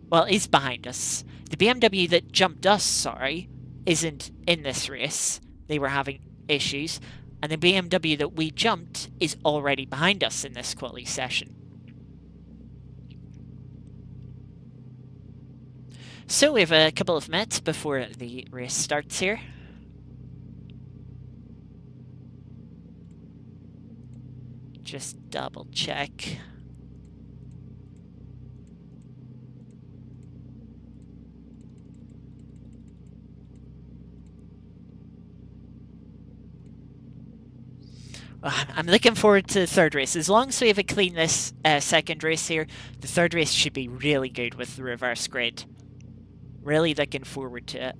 Well, is behind us. The BMW that jumped us, sorry, isn't in this race. They were having issues. And the BMW that we jumped is already behind us in this quali session. So we have a couple of minutes before the race starts here. Just double check. I'm looking forward to the third race. As long as we have a clean this second race here, the third race should be really good with the reverse grid. Really looking forward to it.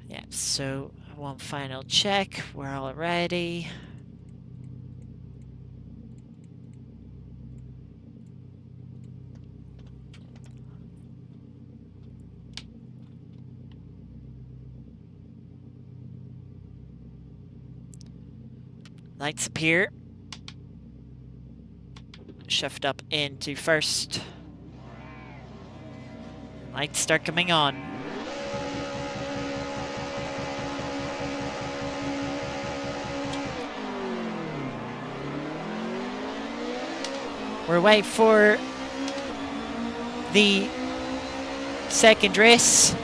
Yeah, so one final check. We're all ready. Lights appear. Shift up into first. Lights start coming on. We're away for the second race.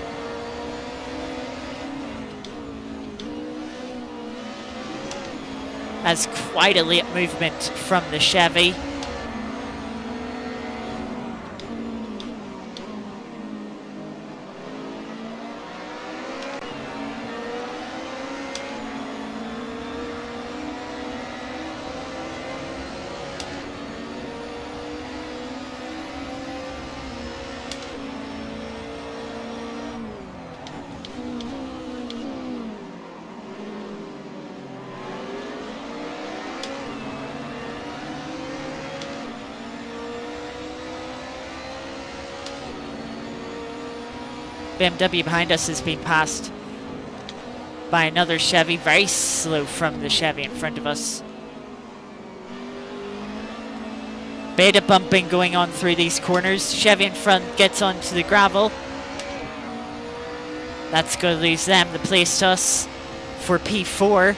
Has quite a late movement from the Chevy. BMW behind us has been passed by another Chevy, very slow from the Chevy in front of us. Bit of bumping going on through these corners. Chevy in front gets onto the gravel. That's going to lose them the place to us for P4.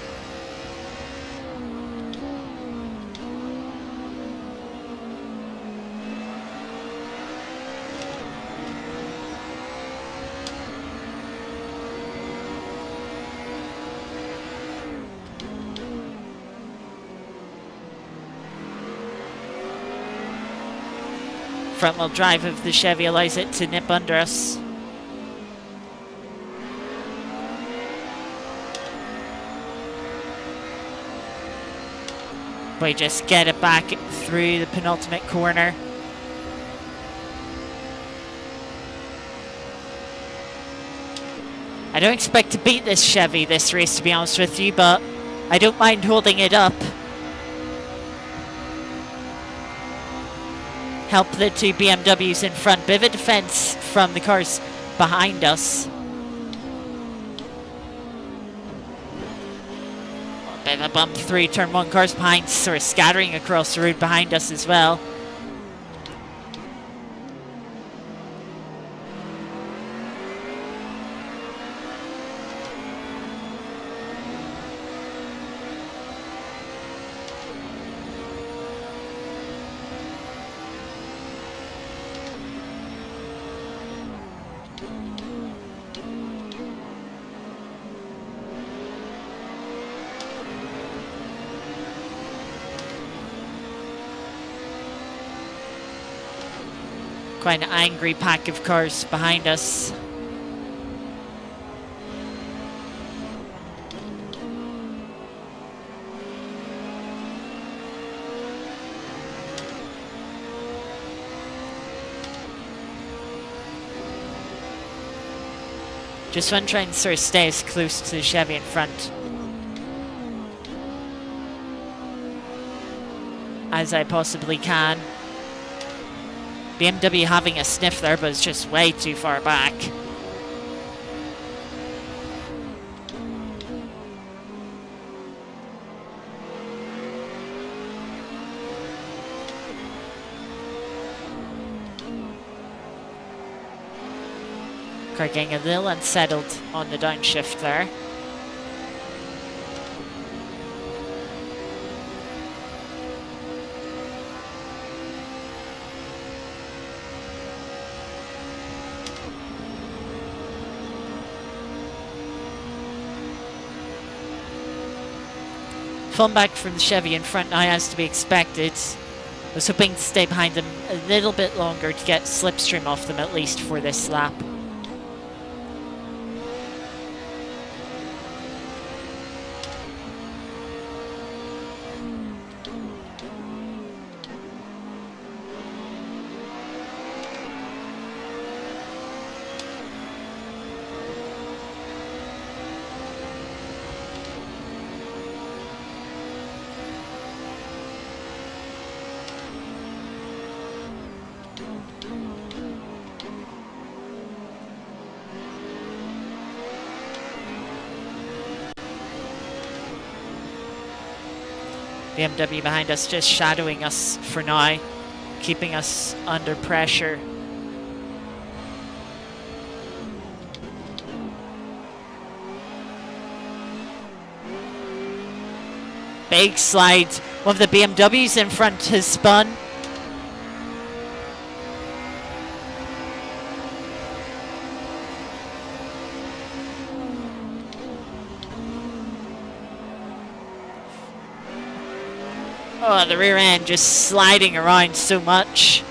Front wheel drive of the Chevy allows it to nip under us. We just get it back through the penultimate corner. I don't expect to beat this Chevy this race, to be honest with you, but I don't mind holding it up. Help the two BMWs in front. Bit of a defense from the cars behind us. Bit of a bump through turn one. Cars behind sort of scattering across the road behind us as well. Quite an angry pack of cars behind us. Just want to try and sort of stay as close to the Chevy in front as I possibly can. BMW having a sniff there, but it's just way too far back. Car getting a little unsettled on the downshift there. Falling back from the Chevy in front now, as to be expected. I was hoping to stay behind them a little bit longer to get slipstream off them at least for this lap. BMW behind us just shadowing us for now, keeping us under pressure. Big slide. One of the BMWs in front has spun. Oh, the rear end just sliding around so much.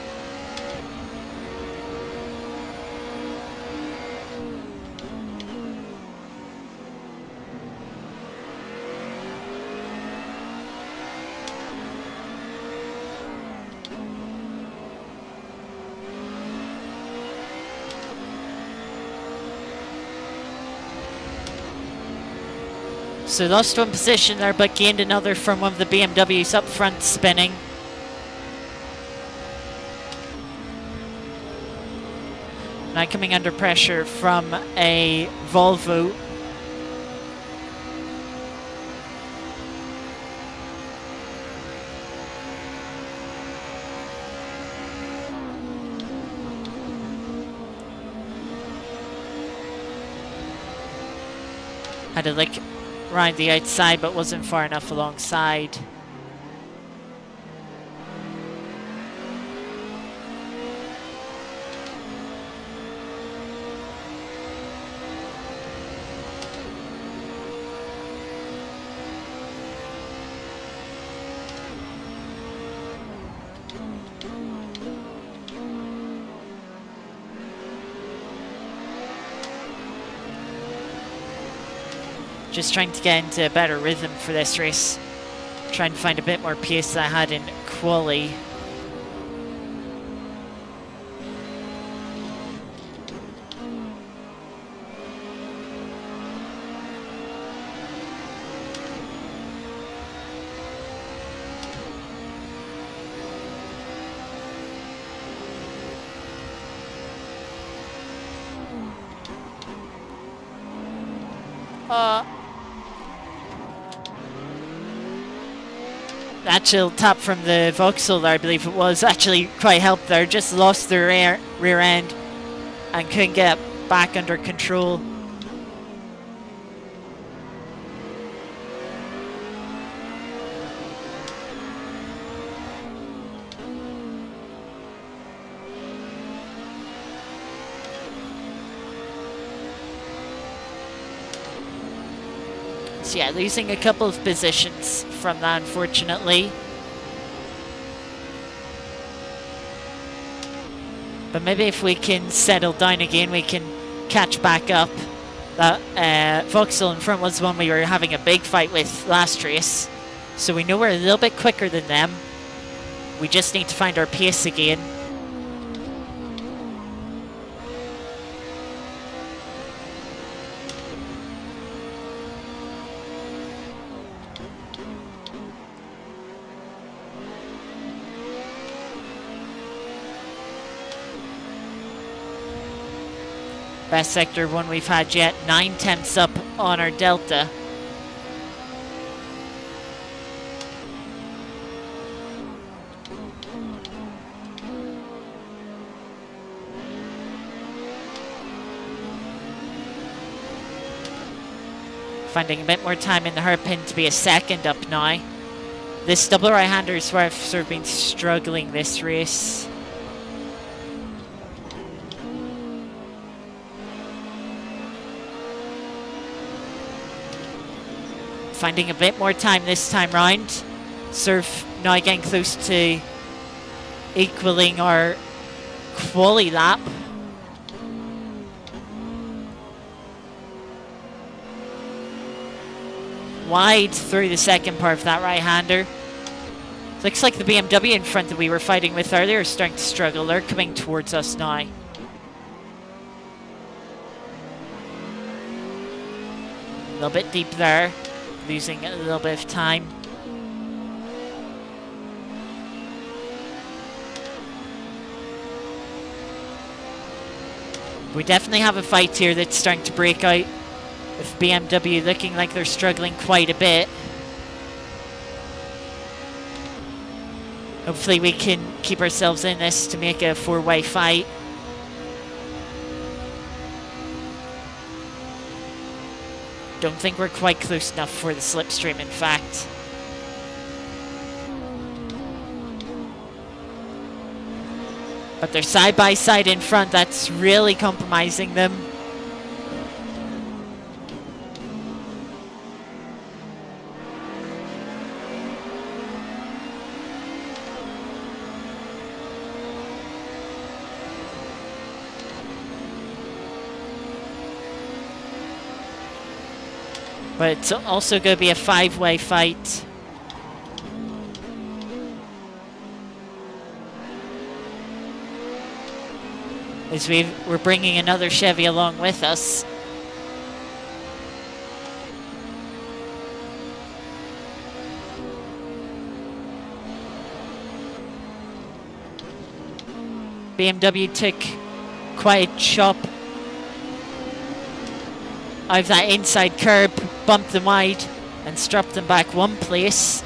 So lost one position there, but gained another from one of the BMWs up front spinning. Now coming under pressure from a Volvo. Had to lick around the outside, but wasn't far enough alongside. Just trying to get into a better rhythm for this race. Trying to find a bit more pace than I had in quali. Actual tap from the Vauxhall there, I believe it was, actually quite helped there. Just lost the rear end and couldn't get back under control. So yeah, losing a couple of positions from that, unfortunately. But maybe if we can settle down again, we can catch back up. That Vauxhall in front was the one we were having a big fight with last race. So we know we're a little bit quicker than them. We just need to find our pace again. Best sector one we've had yet, 9/10 up on our delta. Finding a bit more time in the hairpin to be a second up now. This double right-hander is where I've sort of been struggling this race. Finding a bit more time this time round. Sort of now getting close to equaling our quali lap. Wide through the second part of that right-hander. Looks like the BMW in front that we were fighting with earlier is starting to struggle. They're coming towards us now. A little bit deep there, losing a little bit of time. We definitely have a fight here that's starting to break out, with BMW looking like they're struggling quite a bit. Hopefully we can keep ourselves in this to make a four-way fight. Don't think we're quite close enough for the slipstream, in fact. But they're side by side in front. That's really compromising them. But it's also going to be a five-way fight. As we're bringing another Chevy along with us. BMW took quite a chop out of that inside curb, bumped them wide and strapped them back one place.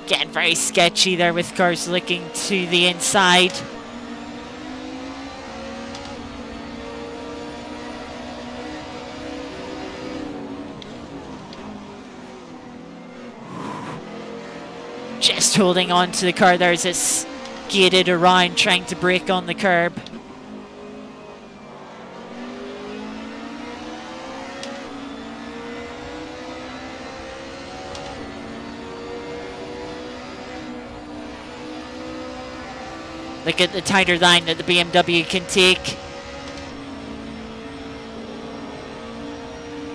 Getting very sketchy there with cars looking to the inside. Just holding on to the car there as it's gated around, trying to brake on the curb. Look at the tighter line that the BMW can take.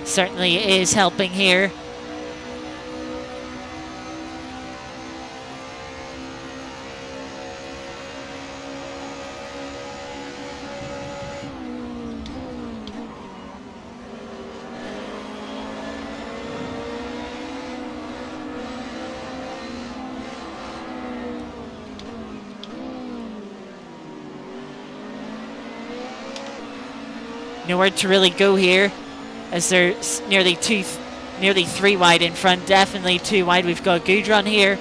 Certainly is helping here. Nowhere to really go here, as there's nearly three wide in front, definitely too wide. We've got Gudrun here.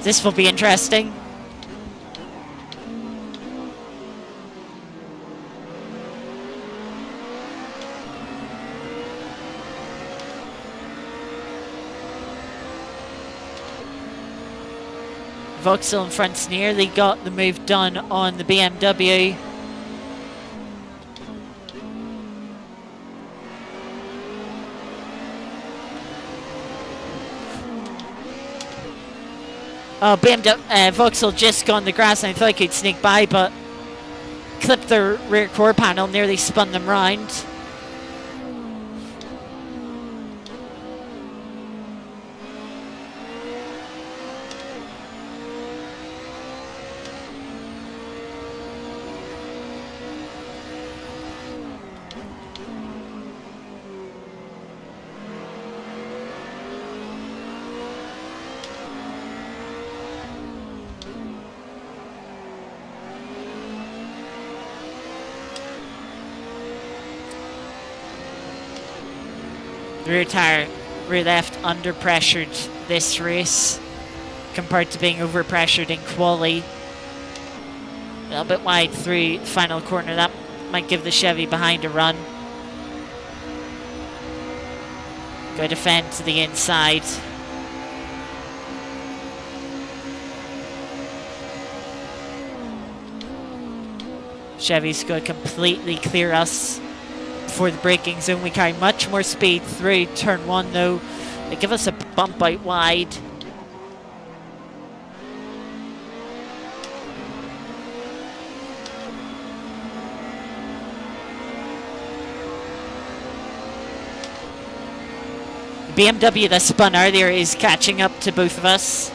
This will be interesting. Vauxhall in front's nearly got the move done on the BMW. Oh, Vauxhall just got on the grass, and I thought I could sneak by, but clipped the rear core panel, nearly spun them round. The rear tire, rear left, under pressured this race. compared to being overpressured in quali. A little bit wide through the final corner. That might give the Chevy behind a run. Go defend to the inside. Chevy's going to completely clear us before the braking zone. We carry much more speed through turn 1 though. They give us a bump out wide. The BMW that spun earlier is catching up to both of us.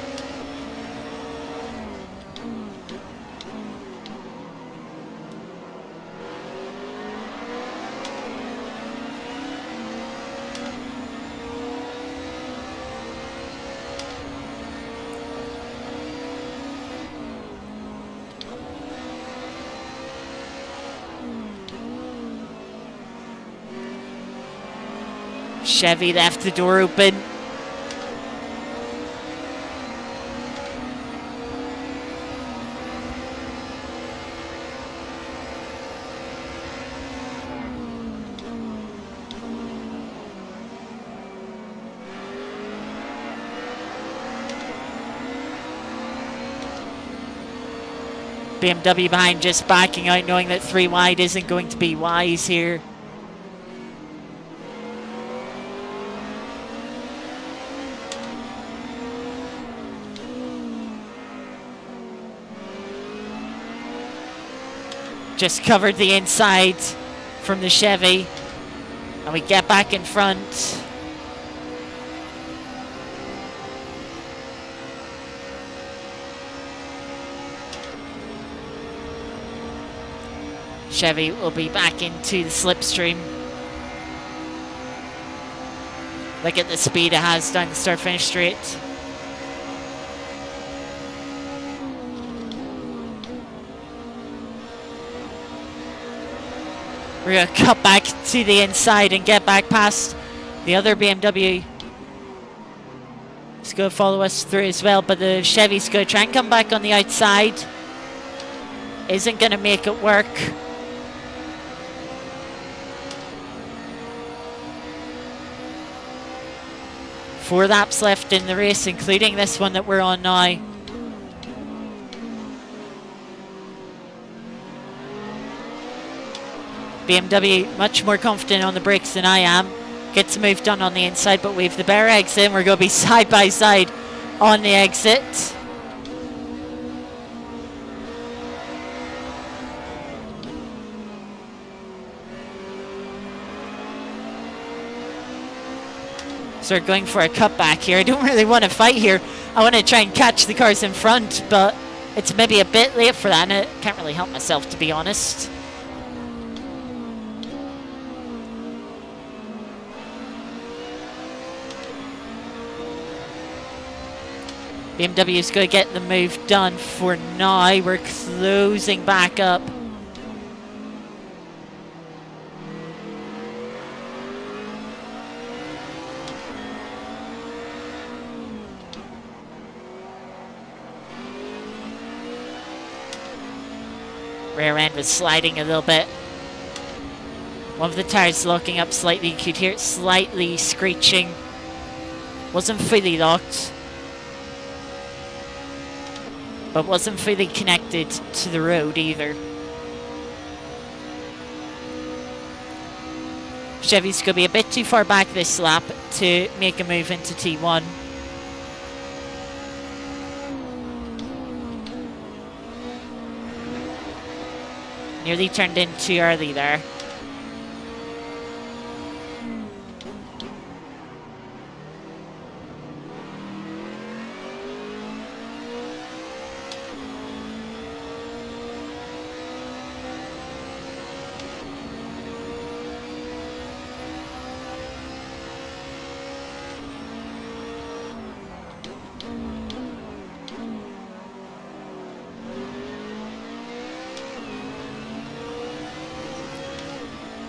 Chevy left the door open. BMW behind, just backing out, knowing that 3 wide isn't going to be wise here. Just covered the inside from the Chevy, and we get back in front. Chevy will be back into the slipstream. Look at the speed it has down the start-finish straight. We're going to cut back to the inside and get back past the other BMW. It's going to follow us through as well, but the Chevy's going to try and come back on the outside. Isn't going to make it work. 4 laps left in the race, including this one that we're on now. BMW much more confident on the brakes than I am. Gets a move done on the inside, but we have the bare exit and we're going to be side by side on the exit. So we're going for a cutback here. I don't really want to fight here. I want to try and catch the cars in front, but it's maybe a bit late for that, and I can't really help myself, to be honest. BMW is going to get the move done for now. We're closing back up. Rear end was sliding a little bit. One of the tires locking up slightly. You could hear it slightly screeching. Wasn't fully locked, but wasn't fully connected to the road either. Chevy's going to be a bit too far back this lap to make a move into T1. Nearly turned in too early there.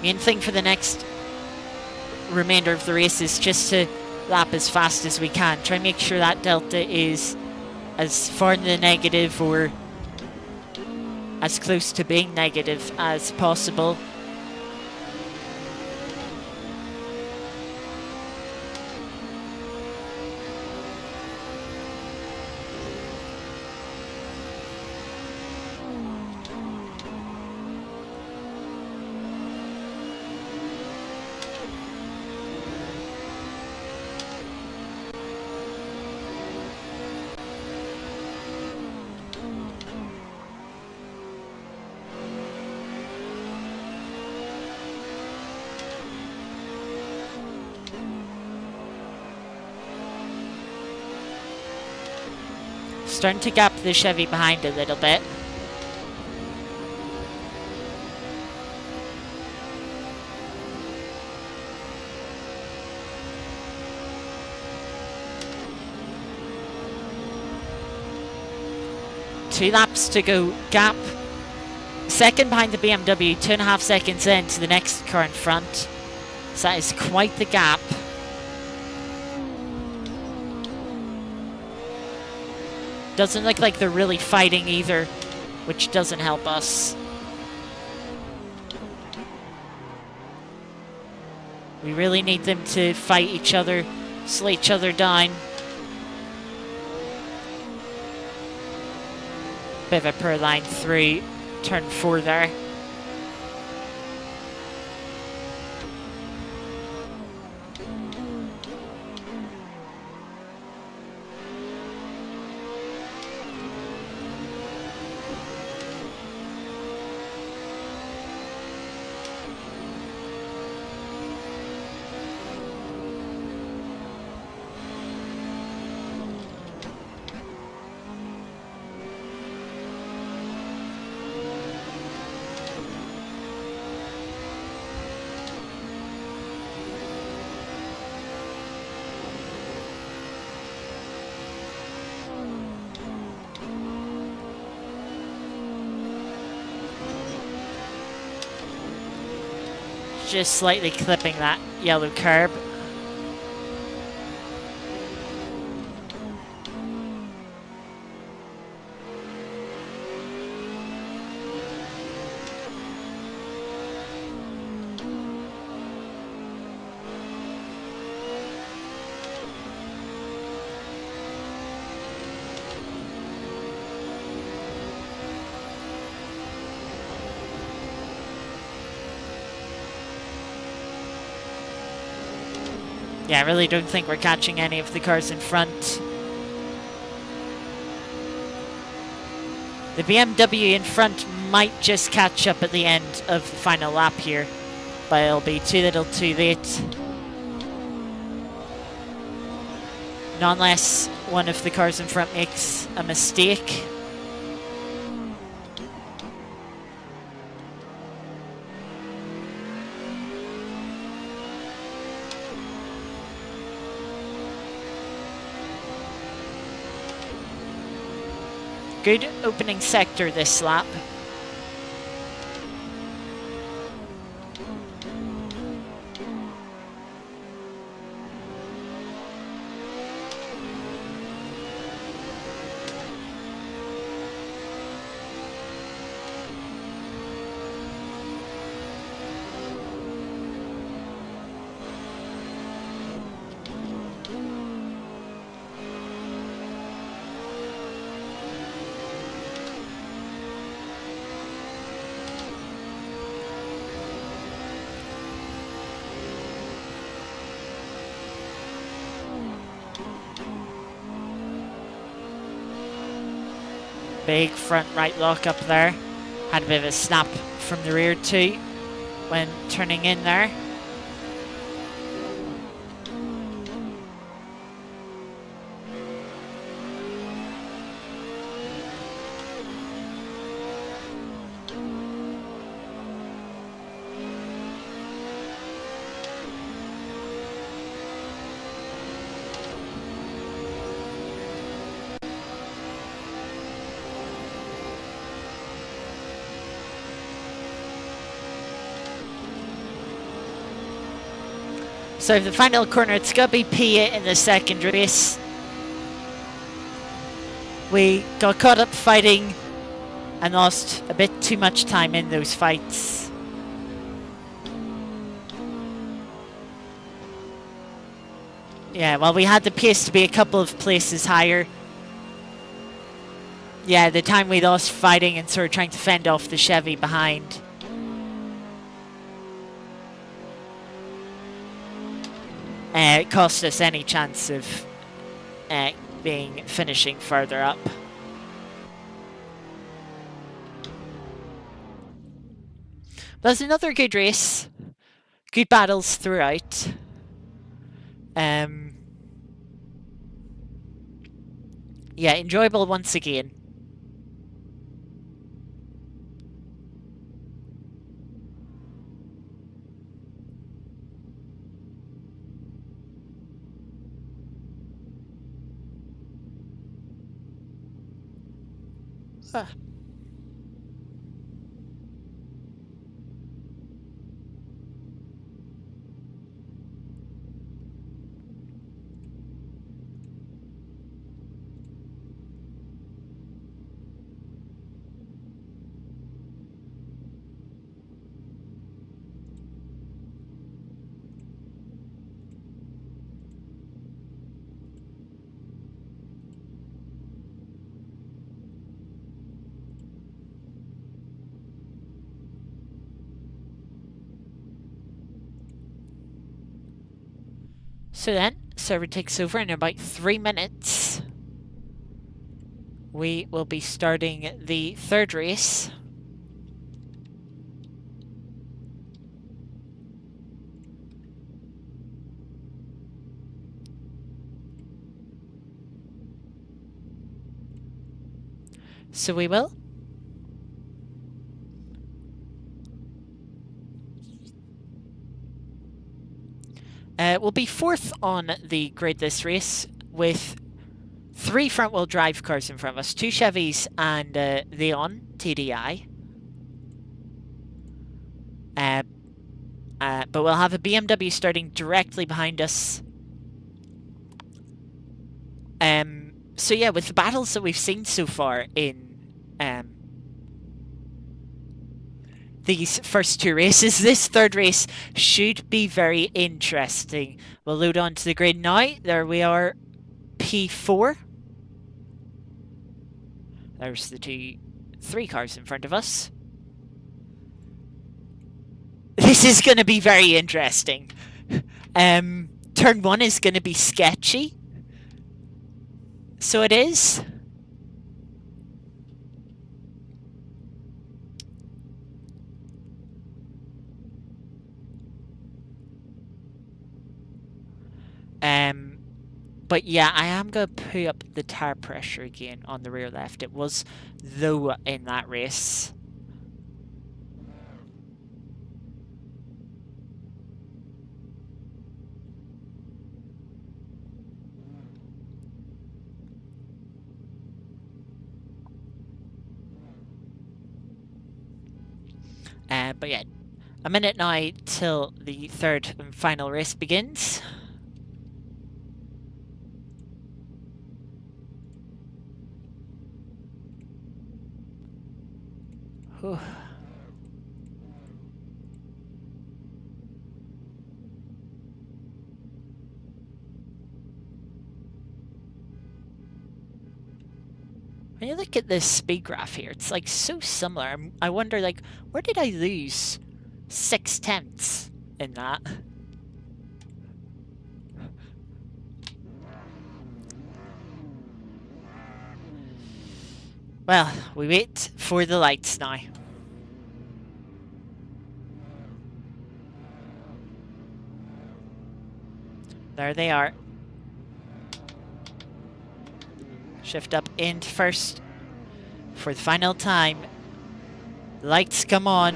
Main thing for the next remainder of the race is just to lap as fast as we can. Try and make sure that delta is as far in the negative or as close to being negative as possible. Starting to gap the Chevy behind a little bit. Two laps to go. Gap second behind the BMW, 2.5 seconds into the next car in front. So that is quite the gap. Doesn't look like they're really fighting either, which doesn't help us. We really need them to fight each other, slow each other down. Bit of a poor line through turn 4 there. Just slightly clipping that yellow curb. Yeah, I really don't think we're catching any of the cars in front. The BMW in front might just catch up at the end of the final lap here, but it'll be too little too late. Not unless one of the cars in front makes a mistake. Good opening sector this lap. Big front right lock up there. Had a bit of a snap from the rear too when turning in there. So the final corner, it's going to be P8 in the second race. We got caught up fighting and lost a bit too much time in those fights. Yeah, well, we had the pace to be a couple of places higher. Yeah, the time we lost fighting and sort of trying to fend off the Chevy behind. It cost us any chance of finishing further up. But it was another good race. Good battles throughout. Yeah, enjoyable once again. So then, server takes over in about 3 minutes. We will be starting the third race. So we will. We'll be fourth on the grid this race with 3 front-wheel drive cars in front of us. 2 Chevys and Leon TDI. But we'll have a BMW starting directly behind us. So yeah, with the battles that we've seen so far in these first 2 races, this third race should be very interesting. We'll load onto the grid now. There we are, P4. There's the 3 cars in front of us. This is going to be very interesting. Turn 1 is going to be sketchy. So it is. But yeah, I am going to put up the tire pressure again on the rear left. It was low in that race. But yeah, a minute now till the third and final race begins. Whew. When you look at this speed graph here, it's like so similar. I wonder, like, where did I lose 0.6 in that? Well, we wait for the lights now. There they are. Shift up into first for the final time. Lights come on.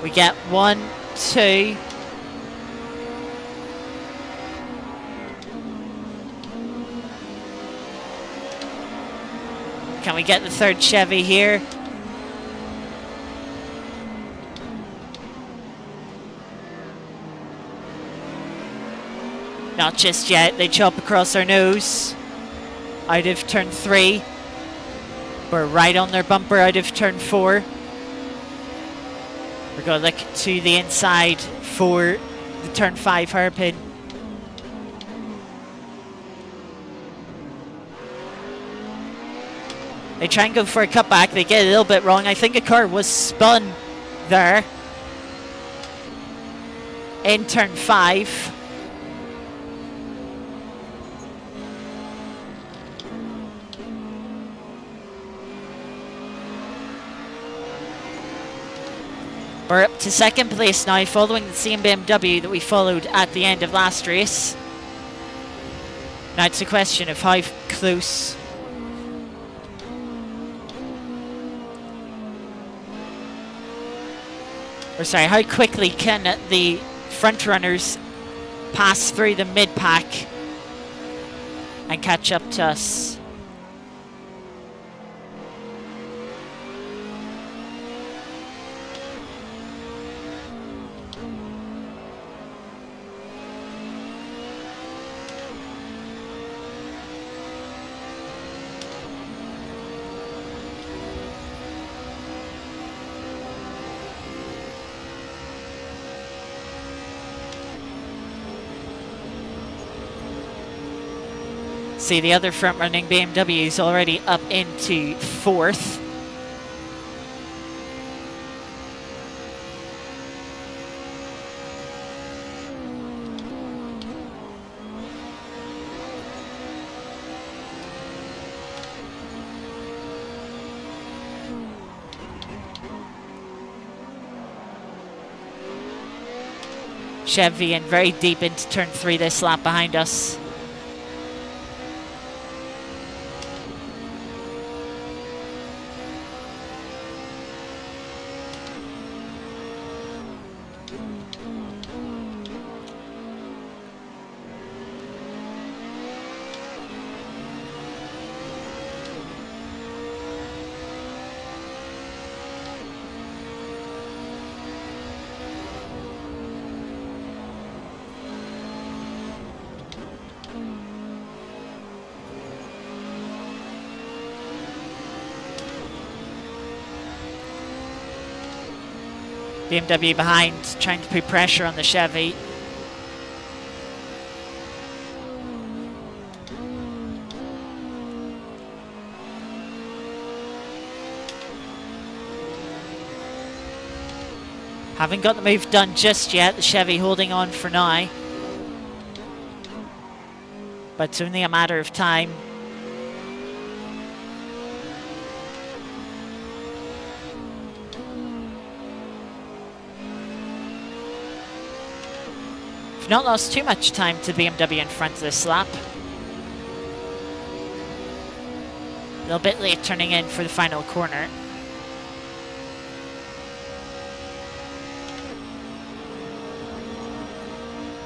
We get 1, 2. Can we get the third Chevy here? Not just yet. They chop across our nose. Out of turn 3. We're right on their bumper out of turn 4. We're going to look to the inside for the turn 5 hairpin. They try and go for a cutback. They get a little bit wrong. I think a car was spun there in turn 5. We're up to second place now, following the same BMW that we followed at the end of last race. Now it's a question of how close how quickly can the front runners pass through the mid-pack and catch up to us. See, the other front-running BMW is already up into 4th. Chevy in very deep into turn 3 this lap behind us. BMW behind, trying to put pressure on the Chevy. Haven't got the move done just yet, the Chevy holding on for now. But it's only a matter of time. We've not lost too much time to BMW in front of this lap. A little bit late turning in for the final corner.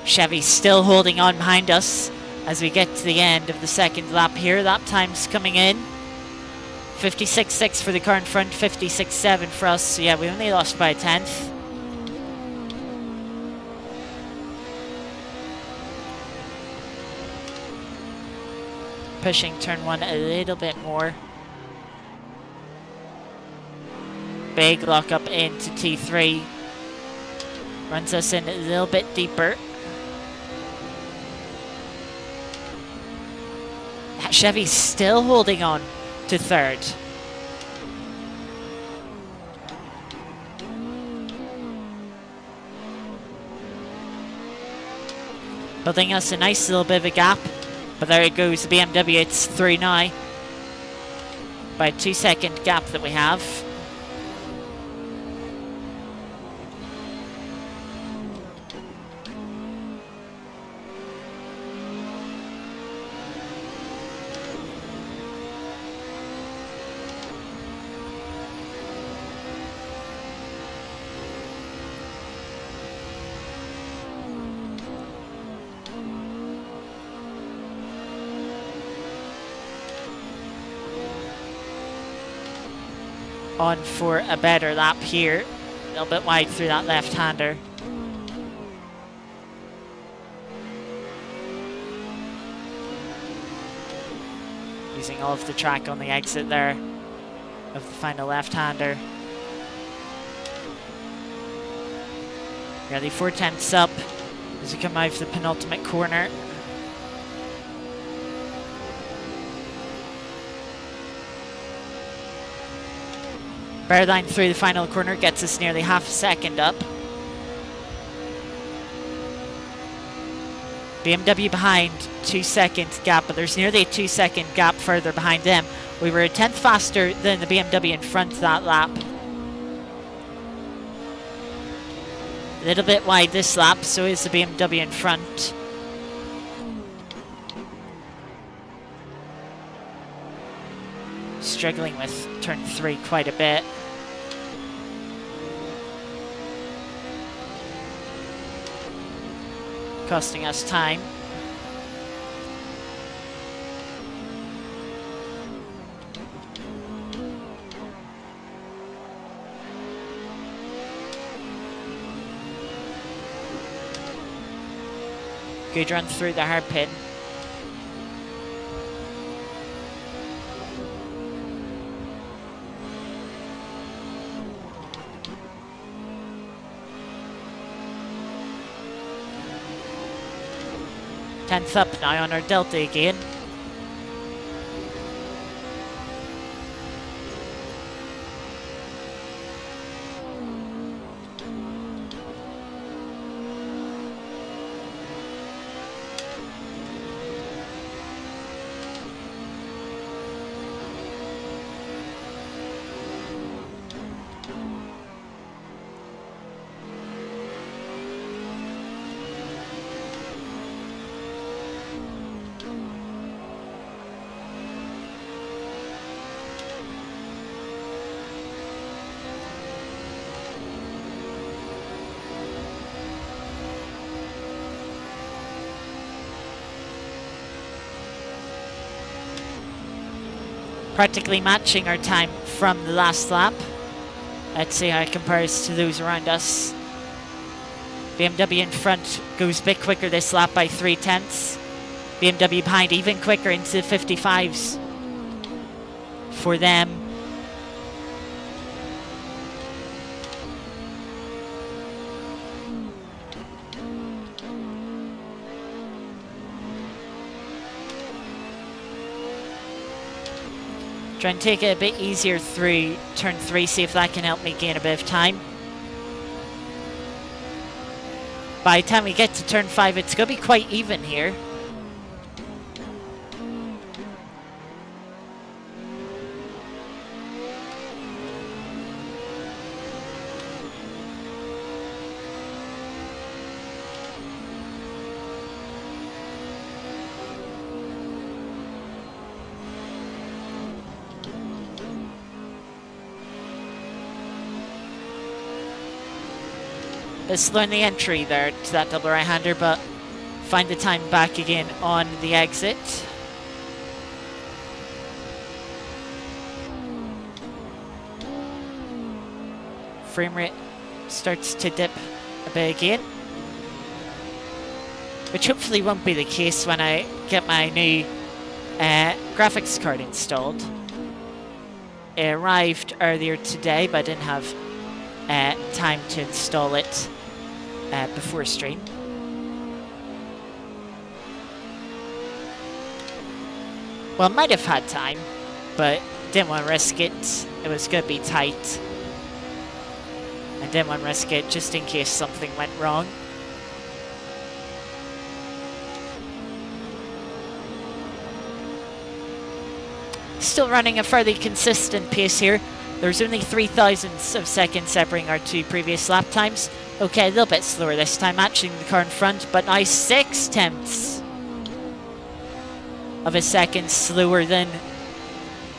Chevy still holding on behind us as we get to the end of the second lap here. Lap time's coming in. 56.6 for the car in front, 56.7 for us. So yeah, we only lost by a tenth. Pushing turn 1 a little bit more. Big lock up into T3. Runs us in a little bit deeper. Chevy's still holding on to 3rd. Building us a nice little bit of a gap. But there it goes, the BMW, it's 3 now. By a 2-second gap that we have. On for a better lap here. A little bit wide through that left-hander. using all of the track on the exit there of the final left-hander. Nearly 4 tenths up as we come out of the penultimate corner. Bar line through the final corner gets us nearly half a second up. BMW behind, 2 second gap, but there's nearly a 2 second gap further behind them. We were a tenth faster than the BMW in front that lap. A little bit wide this lap, so is the BMW in front. Struggling with turn 3 quite a bit. Costing us time. Good run through the hard pin. Tenth up now on our delta again. Practically matching our time from the last lap. Let's see how it compares to those around us. BMW in front goes a bit quicker this lap by 3 tenths. BMW behind even quicker into the 55s for them. Try and take it a bit easier through turn 3, see if that can help me gain a bit of time. By the time we get to turn 5, it's going to be quite even here. Bit slow in the entry there to that double right-hander, but find the time back again on the exit. Frame rate starts to dip a bit again, which hopefully won't be the case when I get my new graphics card installed. It arrived earlier today, but I didn't have time to install it before stream. Well, might have had time, but didn't want to risk it. It was going to be tight. I didn't want to risk it just in case something went wrong. Still running a fairly consistent pace here. There's only 0.003 of seconds separating our 2 previous lap times. Okay, a little bit slower this time, matching the car in front, but now 6 tenths of a second slower than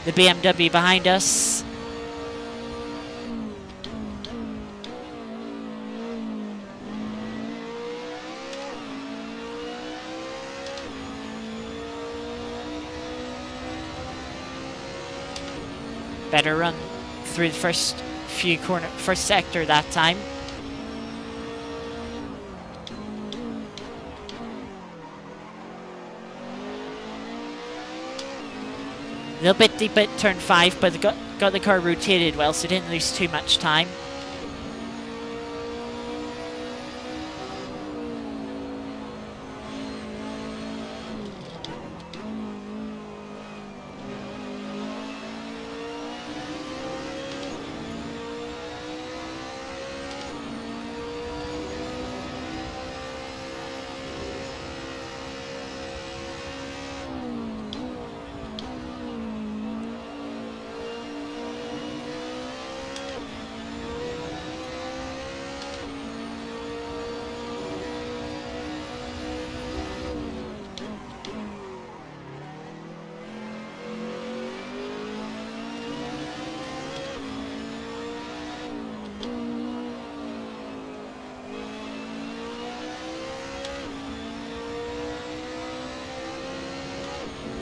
the BMW behind us. Better run through the first sector that time. A little bit deep at turn 5, but they got the car rotated well, so didn't lose too much time.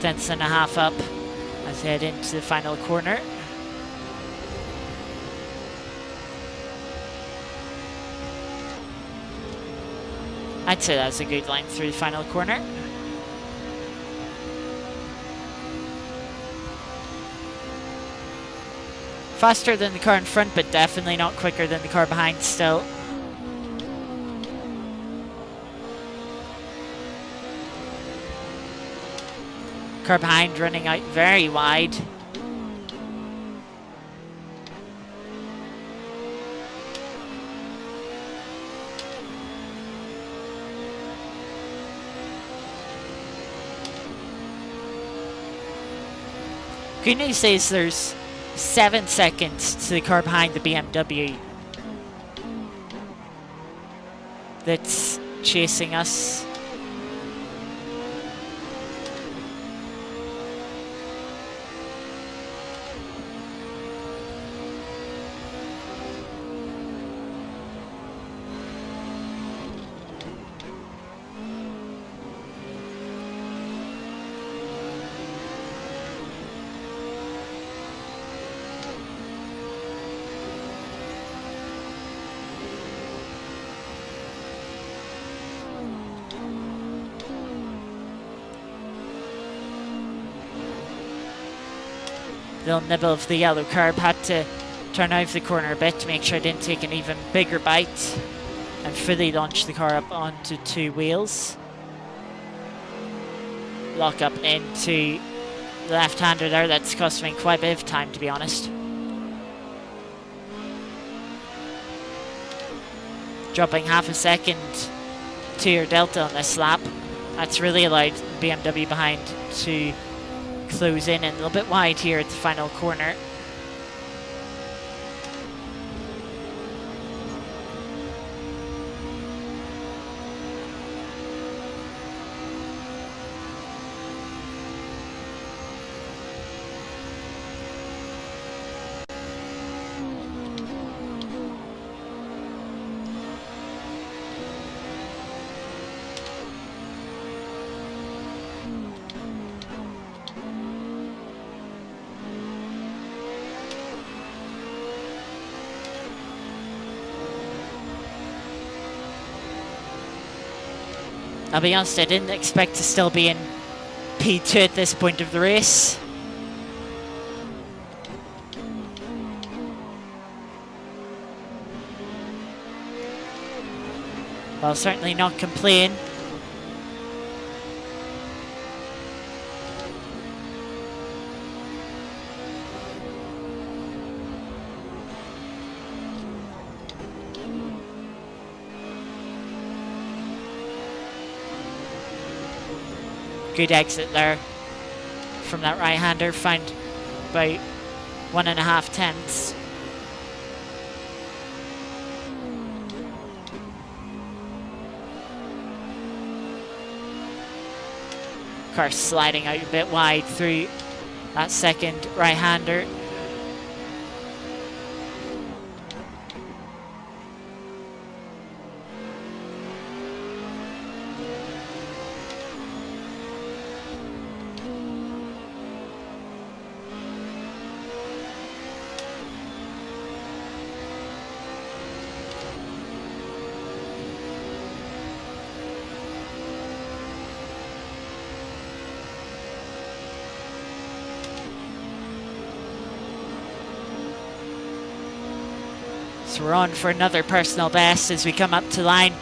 Tenths and a half up as they head into the final corner. I'd say that's a good line through the final corner. Faster than the car in front, but definitely not quicker than the car behind still. Car behind running out very wide. Good news is there's 7 seconds to the car behind the BMW that's chasing us. Little nibble of the yellow curb, had to turn out of the corner a bit to make sure I didn't take an even bigger bite and fully launch the car up onto 2 wheels. Lock up into the left-hander there, that's cost me quite a bit of time to be honest. Dropping half a second to your delta on this lap, that's really allowed the BMW behind to close in and a little bit wide here at the final corner. I'll be honest, I didn't expect to still be in P2 at this point of the race. I'll certainly not complain. Good exit there from that right-hander, found about 1.5 tenths. Car sliding out a bit wide through that second right-hander. So we're on for another personal best as we come up to line.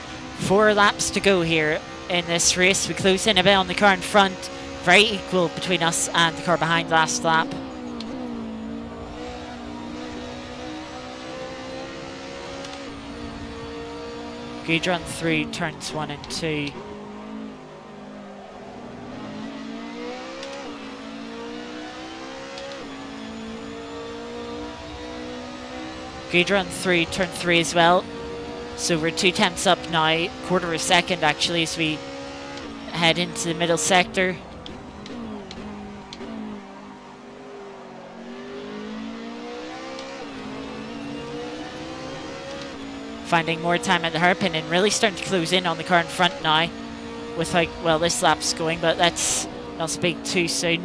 4 laps to go here in this race. We close in a bit on the car in front. Very equal between us and the car behind last lap. Good run through turns 1 and 2. Good run through turn 3 as well. So we're 2 tenths up now, quarter of a second actually, as we head into the middle sector. Finding more time at the hairpin and really starting to close in on the car in front now. With like, well, this lap's going, but let's not speak too soon.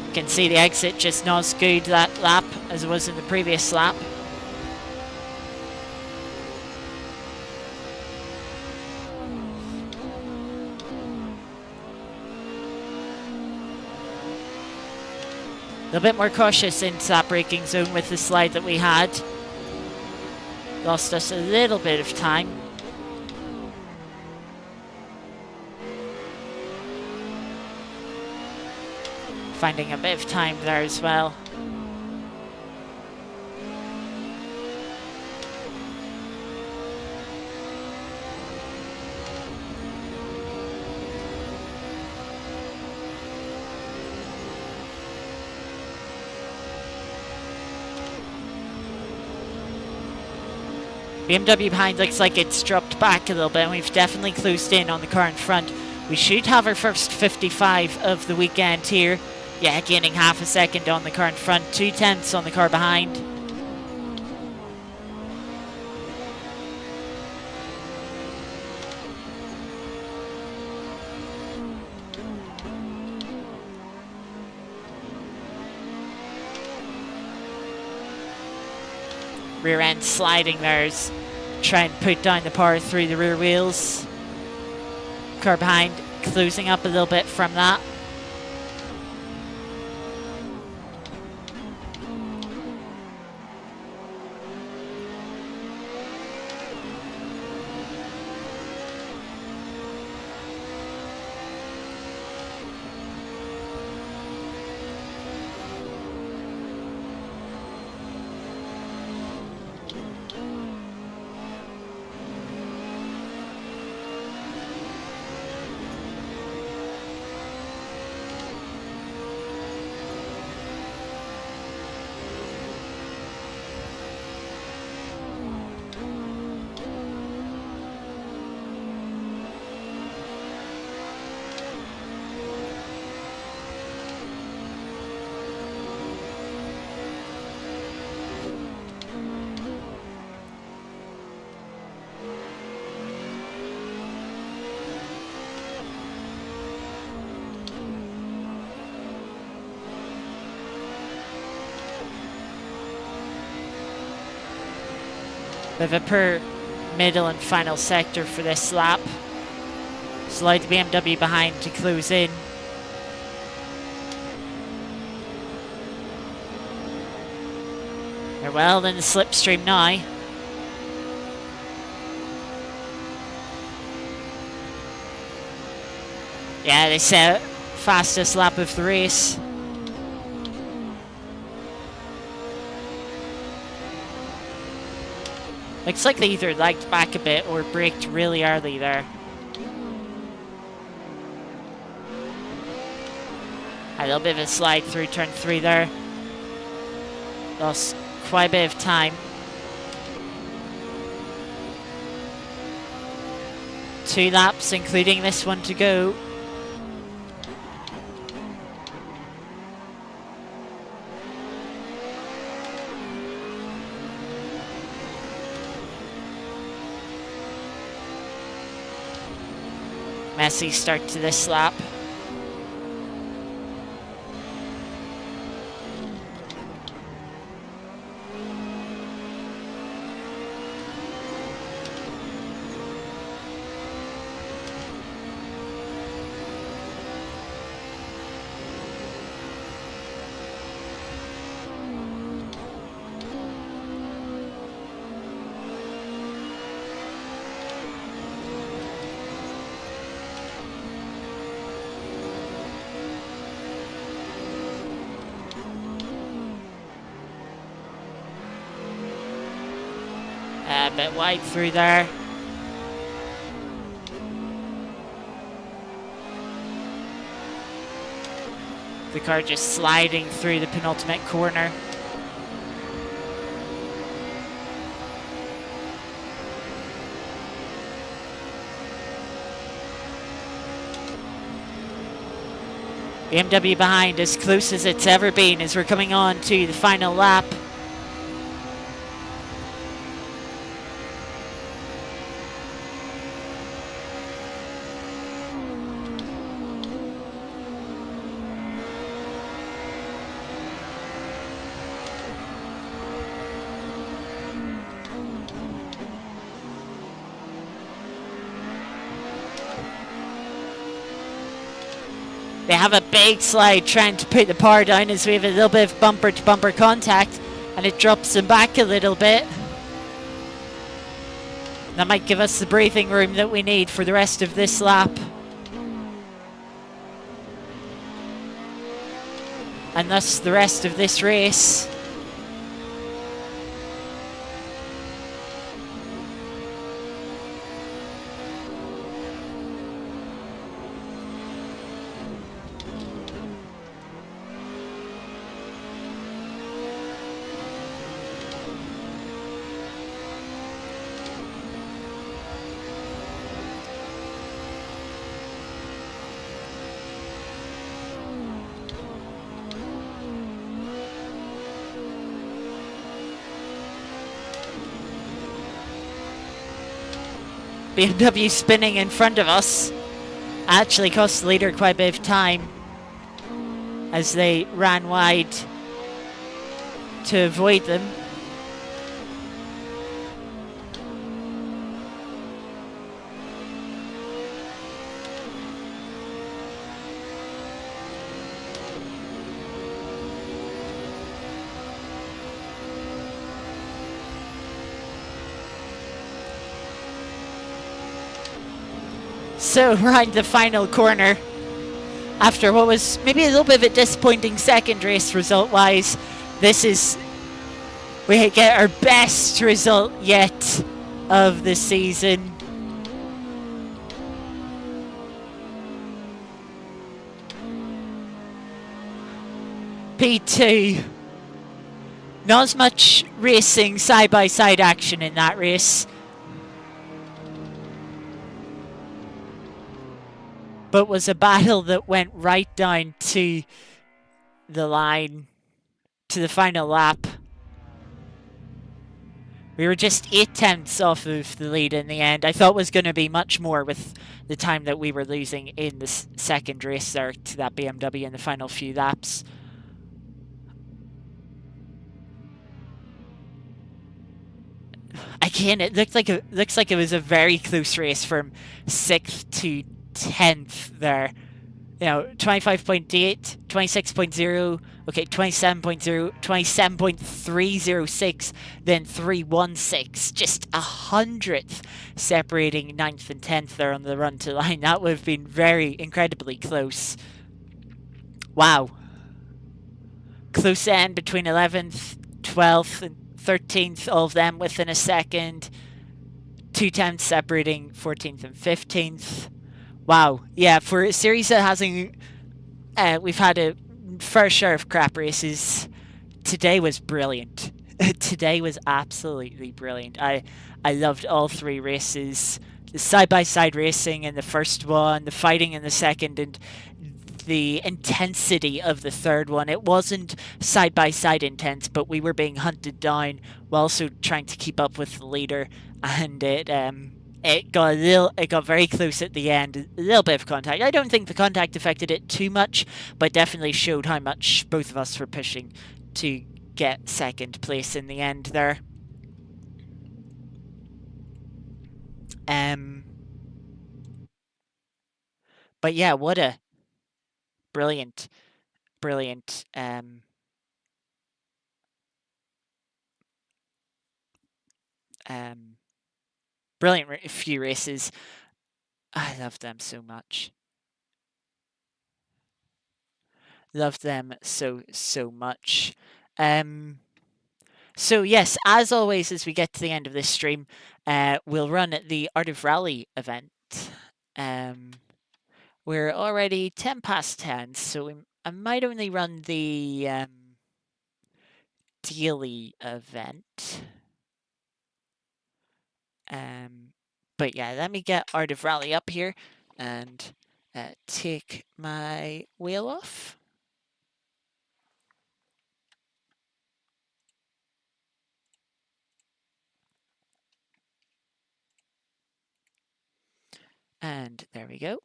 You can see the exit just not as good that lap as it was in the previous lap. A little bit more cautious into that braking zone with the slide that we had. Lost us a little bit of time. Finding a bit of time there as well. BMW behind looks like it's dropped back a little bit, and we've definitely closed in on the car in front. We should have our first 55 of the weekend here. Yeah, gaining half a second on the car in front, 2 tenths on the car behind. Rear end sliding there as try and put down the power through the rear wheels. Car behind closing up a little bit from that. Bit of a poor middle and final sector for this lap. Slide the BMW behind to close in. They're well in the slipstream now. Yeah, they set fastest lap of the race. Looks like they either lagged back a bit or braked really early there. A little bit of a slide through turn 3 there. Lost quite a bit of time. 2 laps, including this one to go. Messy start to this lap. A bit wide through there. The car just sliding through the penultimate corner. BMW behind, as close as it's ever been as we're coming on to the final lap. They have a big slide trying to put the power down as we have a little bit of bumper-to-bumper contact, and it drops them back a little bit. That might give us the breathing room that we need for the rest of this lap. And thus the rest of this race. BMW spinning in front of us actually cost the leader quite a bit of time as they ran wide to avoid them. So around the final corner, after what was maybe a little bit of a disappointing second race result-wise, we get our best result yet of the season. P2. Not as much racing side-by-side action in that race. But was a battle that went right down to the line, to the final lap. We were just 8 tenths off of the lead in the end. I thought it was going to be much more with the time that we were losing in the second race there to that BMW in the final few laps. Again, it looks like it was a very close race from 6th to 10th there. You know, 25.8, 26.0, okay, 27.0, 27.306, then 316. Just 100th separating 9th and 10th there on the run to line. That would have been very incredibly close. Wow. Close end between 11th, 12th, and 13th, all of them within a second. 2 tenths separating 14th and 15th. Wow, yeah, for a series that hasn't... we've had a fair share of crap races. Today was brilliant. Today was absolutely brilliant. I loved all 3 races. The side-by-side racing in the first one, the fighting in the second, and the intensity of the third one. It wasn't side-by-side intense, but we were being hunted down while also trying to keep up with the leader, and it got very close at the end. A little bit of contact. I don't think the contact affected it too much, but definitely showed how much both of us were pushing to get second place in the end there. But yeah, what a brilliant brilliant few races. I love them so much. Love them so much. So yes, as always, as we get to the end of this stream, we'll run the Art of Rally event. Um, we're already 10 past 10, so I might only run the daily event. But yeah, let me get Art of Rally up here and take my wheel off. And there we go.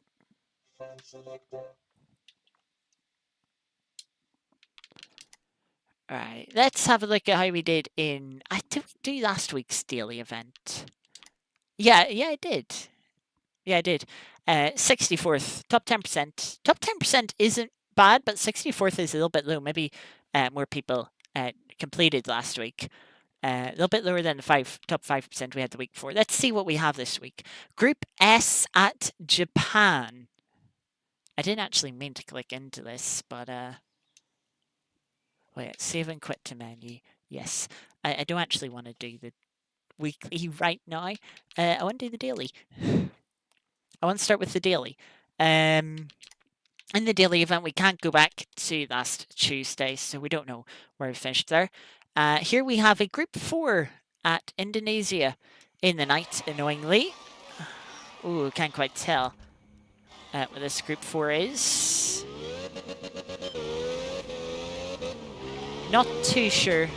All right, let's have a look at how we did in. Did we do last week's daily event? Yeah, I did. Yeah, I did. 64th, top 10%. Top 10% isn't bad, but 64th is a little bit low. Maybe more people completed last week. A little bit lower than the top 5% we had the week before. Let's see what we have this week. Group S at Japan. I didn't actually mean to click into this, but wait, save and quit to menu. Yes, I don't actually want to do the weekly right now. I want to do the daily. I want to start with the daily. In the daily event, we can't go back to last Tuesday, so we don't know where we finished there. Here we have a group 4 at Indonesia in the night, annoyingly. Ooh, can't quite tell what this group 4 is. Not too sure.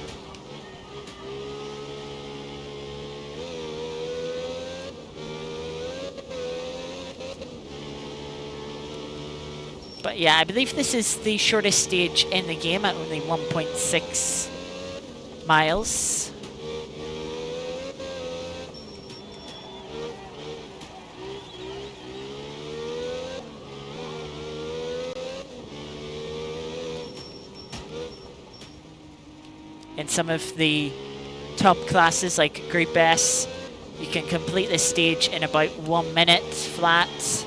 But yeah, I believe this is the shortest stage in the game at only 1.6 miles. In some of the top classes like Group S, you can complete this stage in about 1 minute flat.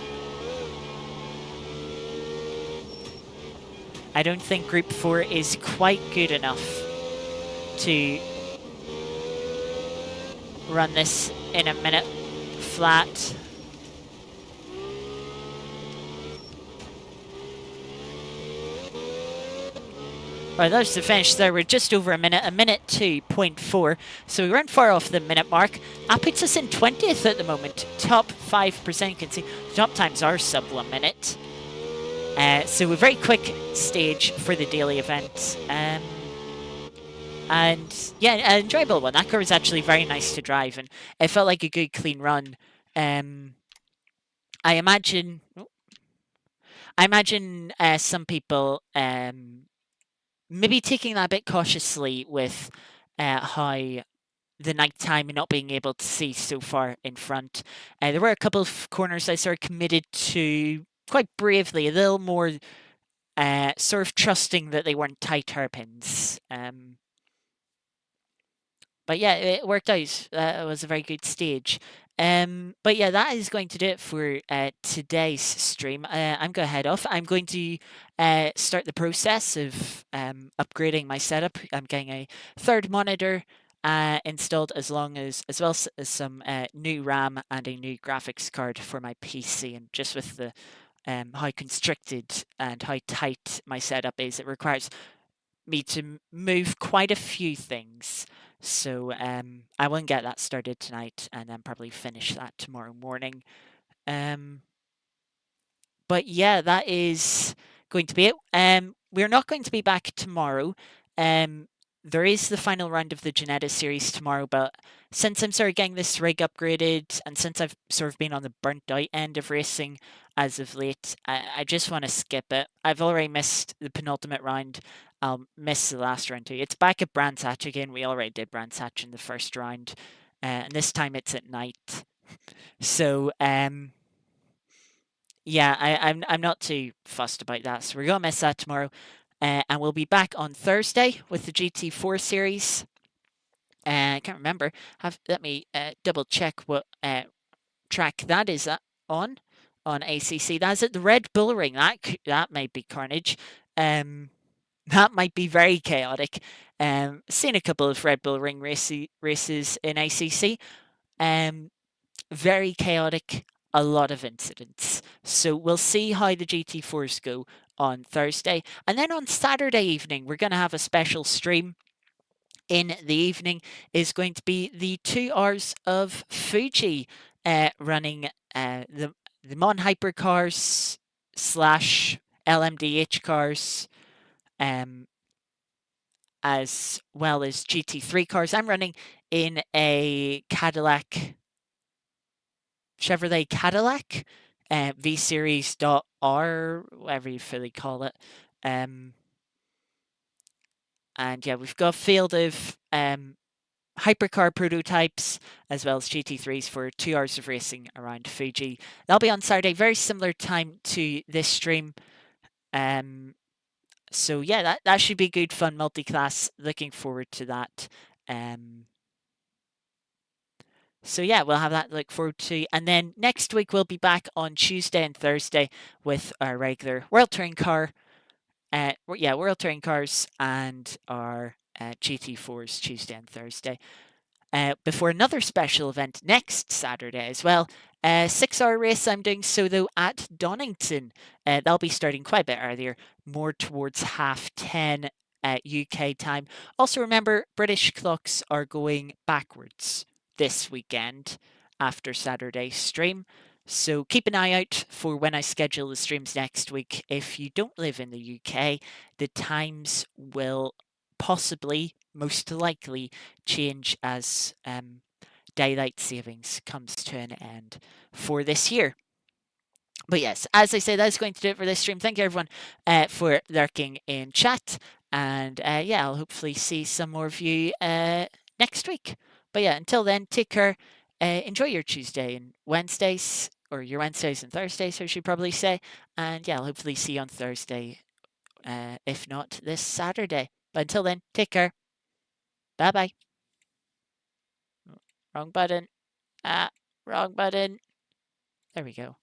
I don't think Group 4 is quite good enough to run this in a minute flat. Right, that's the finish there. We're just over a minute 2.4. So we weren't far off the minute mark. That puts us in 20th at the moment. Top 5%. You can see the top times are sub 1 minute. So a very quick stage for the daily event. And yeah, an enjoyable one. That car was actually very nice to drive, and it felt like a good, clean run. I imagine some people maybe taking that a bit cautiously with how the nighttime and not being able to see so far in front. There were a couple of corners I sort of committed to quite bravely, a little more sort of trusting that they weren't tight hairpins. But yeah, it worked out. It was a very good stage. But yeah, that is going to do it for today's stream. I'm going to head off. I'm going to start the process of upgrading my setup. I'm getting a third monitor installed, as well as some new RAM and a new graphics card for my PC. And just with the how constricted and how tight my setup is, it requires me to move quite a few things. So I will get that started tonight and then probably finish that tomorrow morning. But yeah, that is going to be it. We're not going to be back tomorrow. There is the final round of the Geneta series tomorrow, but since I'm sort of getting this rig upgraded and since I've sort of been on the burnt out end of racing as of late, I just want to skip it. I've already missed the penultimate round. I'll miss the last round too. It's back at Brands Hatch again. We already did Brands Hatch in the first round, and this time it's at night. So yeah, I'm not too fussed about that. So we're gonna miss that tomorrow, and we'll be back on Thursday with the GT4 series. I can't remember. Let me double check what track that is on ACC. That's at the Red Bull Ring. That might be carnage. that might be very chaotic. Seen a couple of Red Bull Ring races in ACC. Um, Very chaotic, a lot of incidents. So we'll see how the GT4s go on Thursday. And then on Saturday evening, we're going to have a special stream. In the evening is going to be the 2 hours of Fuji running the Mon Hypercars slash LMDH cars, um, as well as GT3 cars. I'm running in a Chevrolet Cadillac, V Series .R, whatever you fully call it. And yeah, we've got a field of hypercar prototypes as well as GT3s for 2 hours of racing around Fuji. That'll be on Saturday, very similar time to this stream. So yeah, that should be good fun multi-class. Looking forward to that. So yeah, we'll have that to look forward to. And then next week we'll be back on Tuesday and Thursday with our regular World Touring Car. World Touring Cars and our GT4s Tuesday and Thursday. Before another special event next Saturday as well. 6 hour race I'm doing solo at Donington. That'll be starting quite a bit earlier, more towards 10:30 UK time. Also remember, British clocks are going backwards this weekend after Saturday's stream. So keep an eye out for when I schedule the streams next week. If you don't live in the UK, the times will possibly, most likely, change as daylight savings comes to an end for this year. But yes, as I say, that's going to do it for this stream. Thank you, everyone, for lurking in chat. And yeah, I'll hopefully see some more of you next week. But yeah, until then, take care. Enjoy your Tuesday and Wednesdays, or your Wednesdays and Thursdays, I should probably say. And yeah, I'll hopefully see you on Thursday, if not this Saturday. But until then, take care. Bye bye. Wrong button. Ah, wrong button. There we go.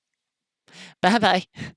Bye bye.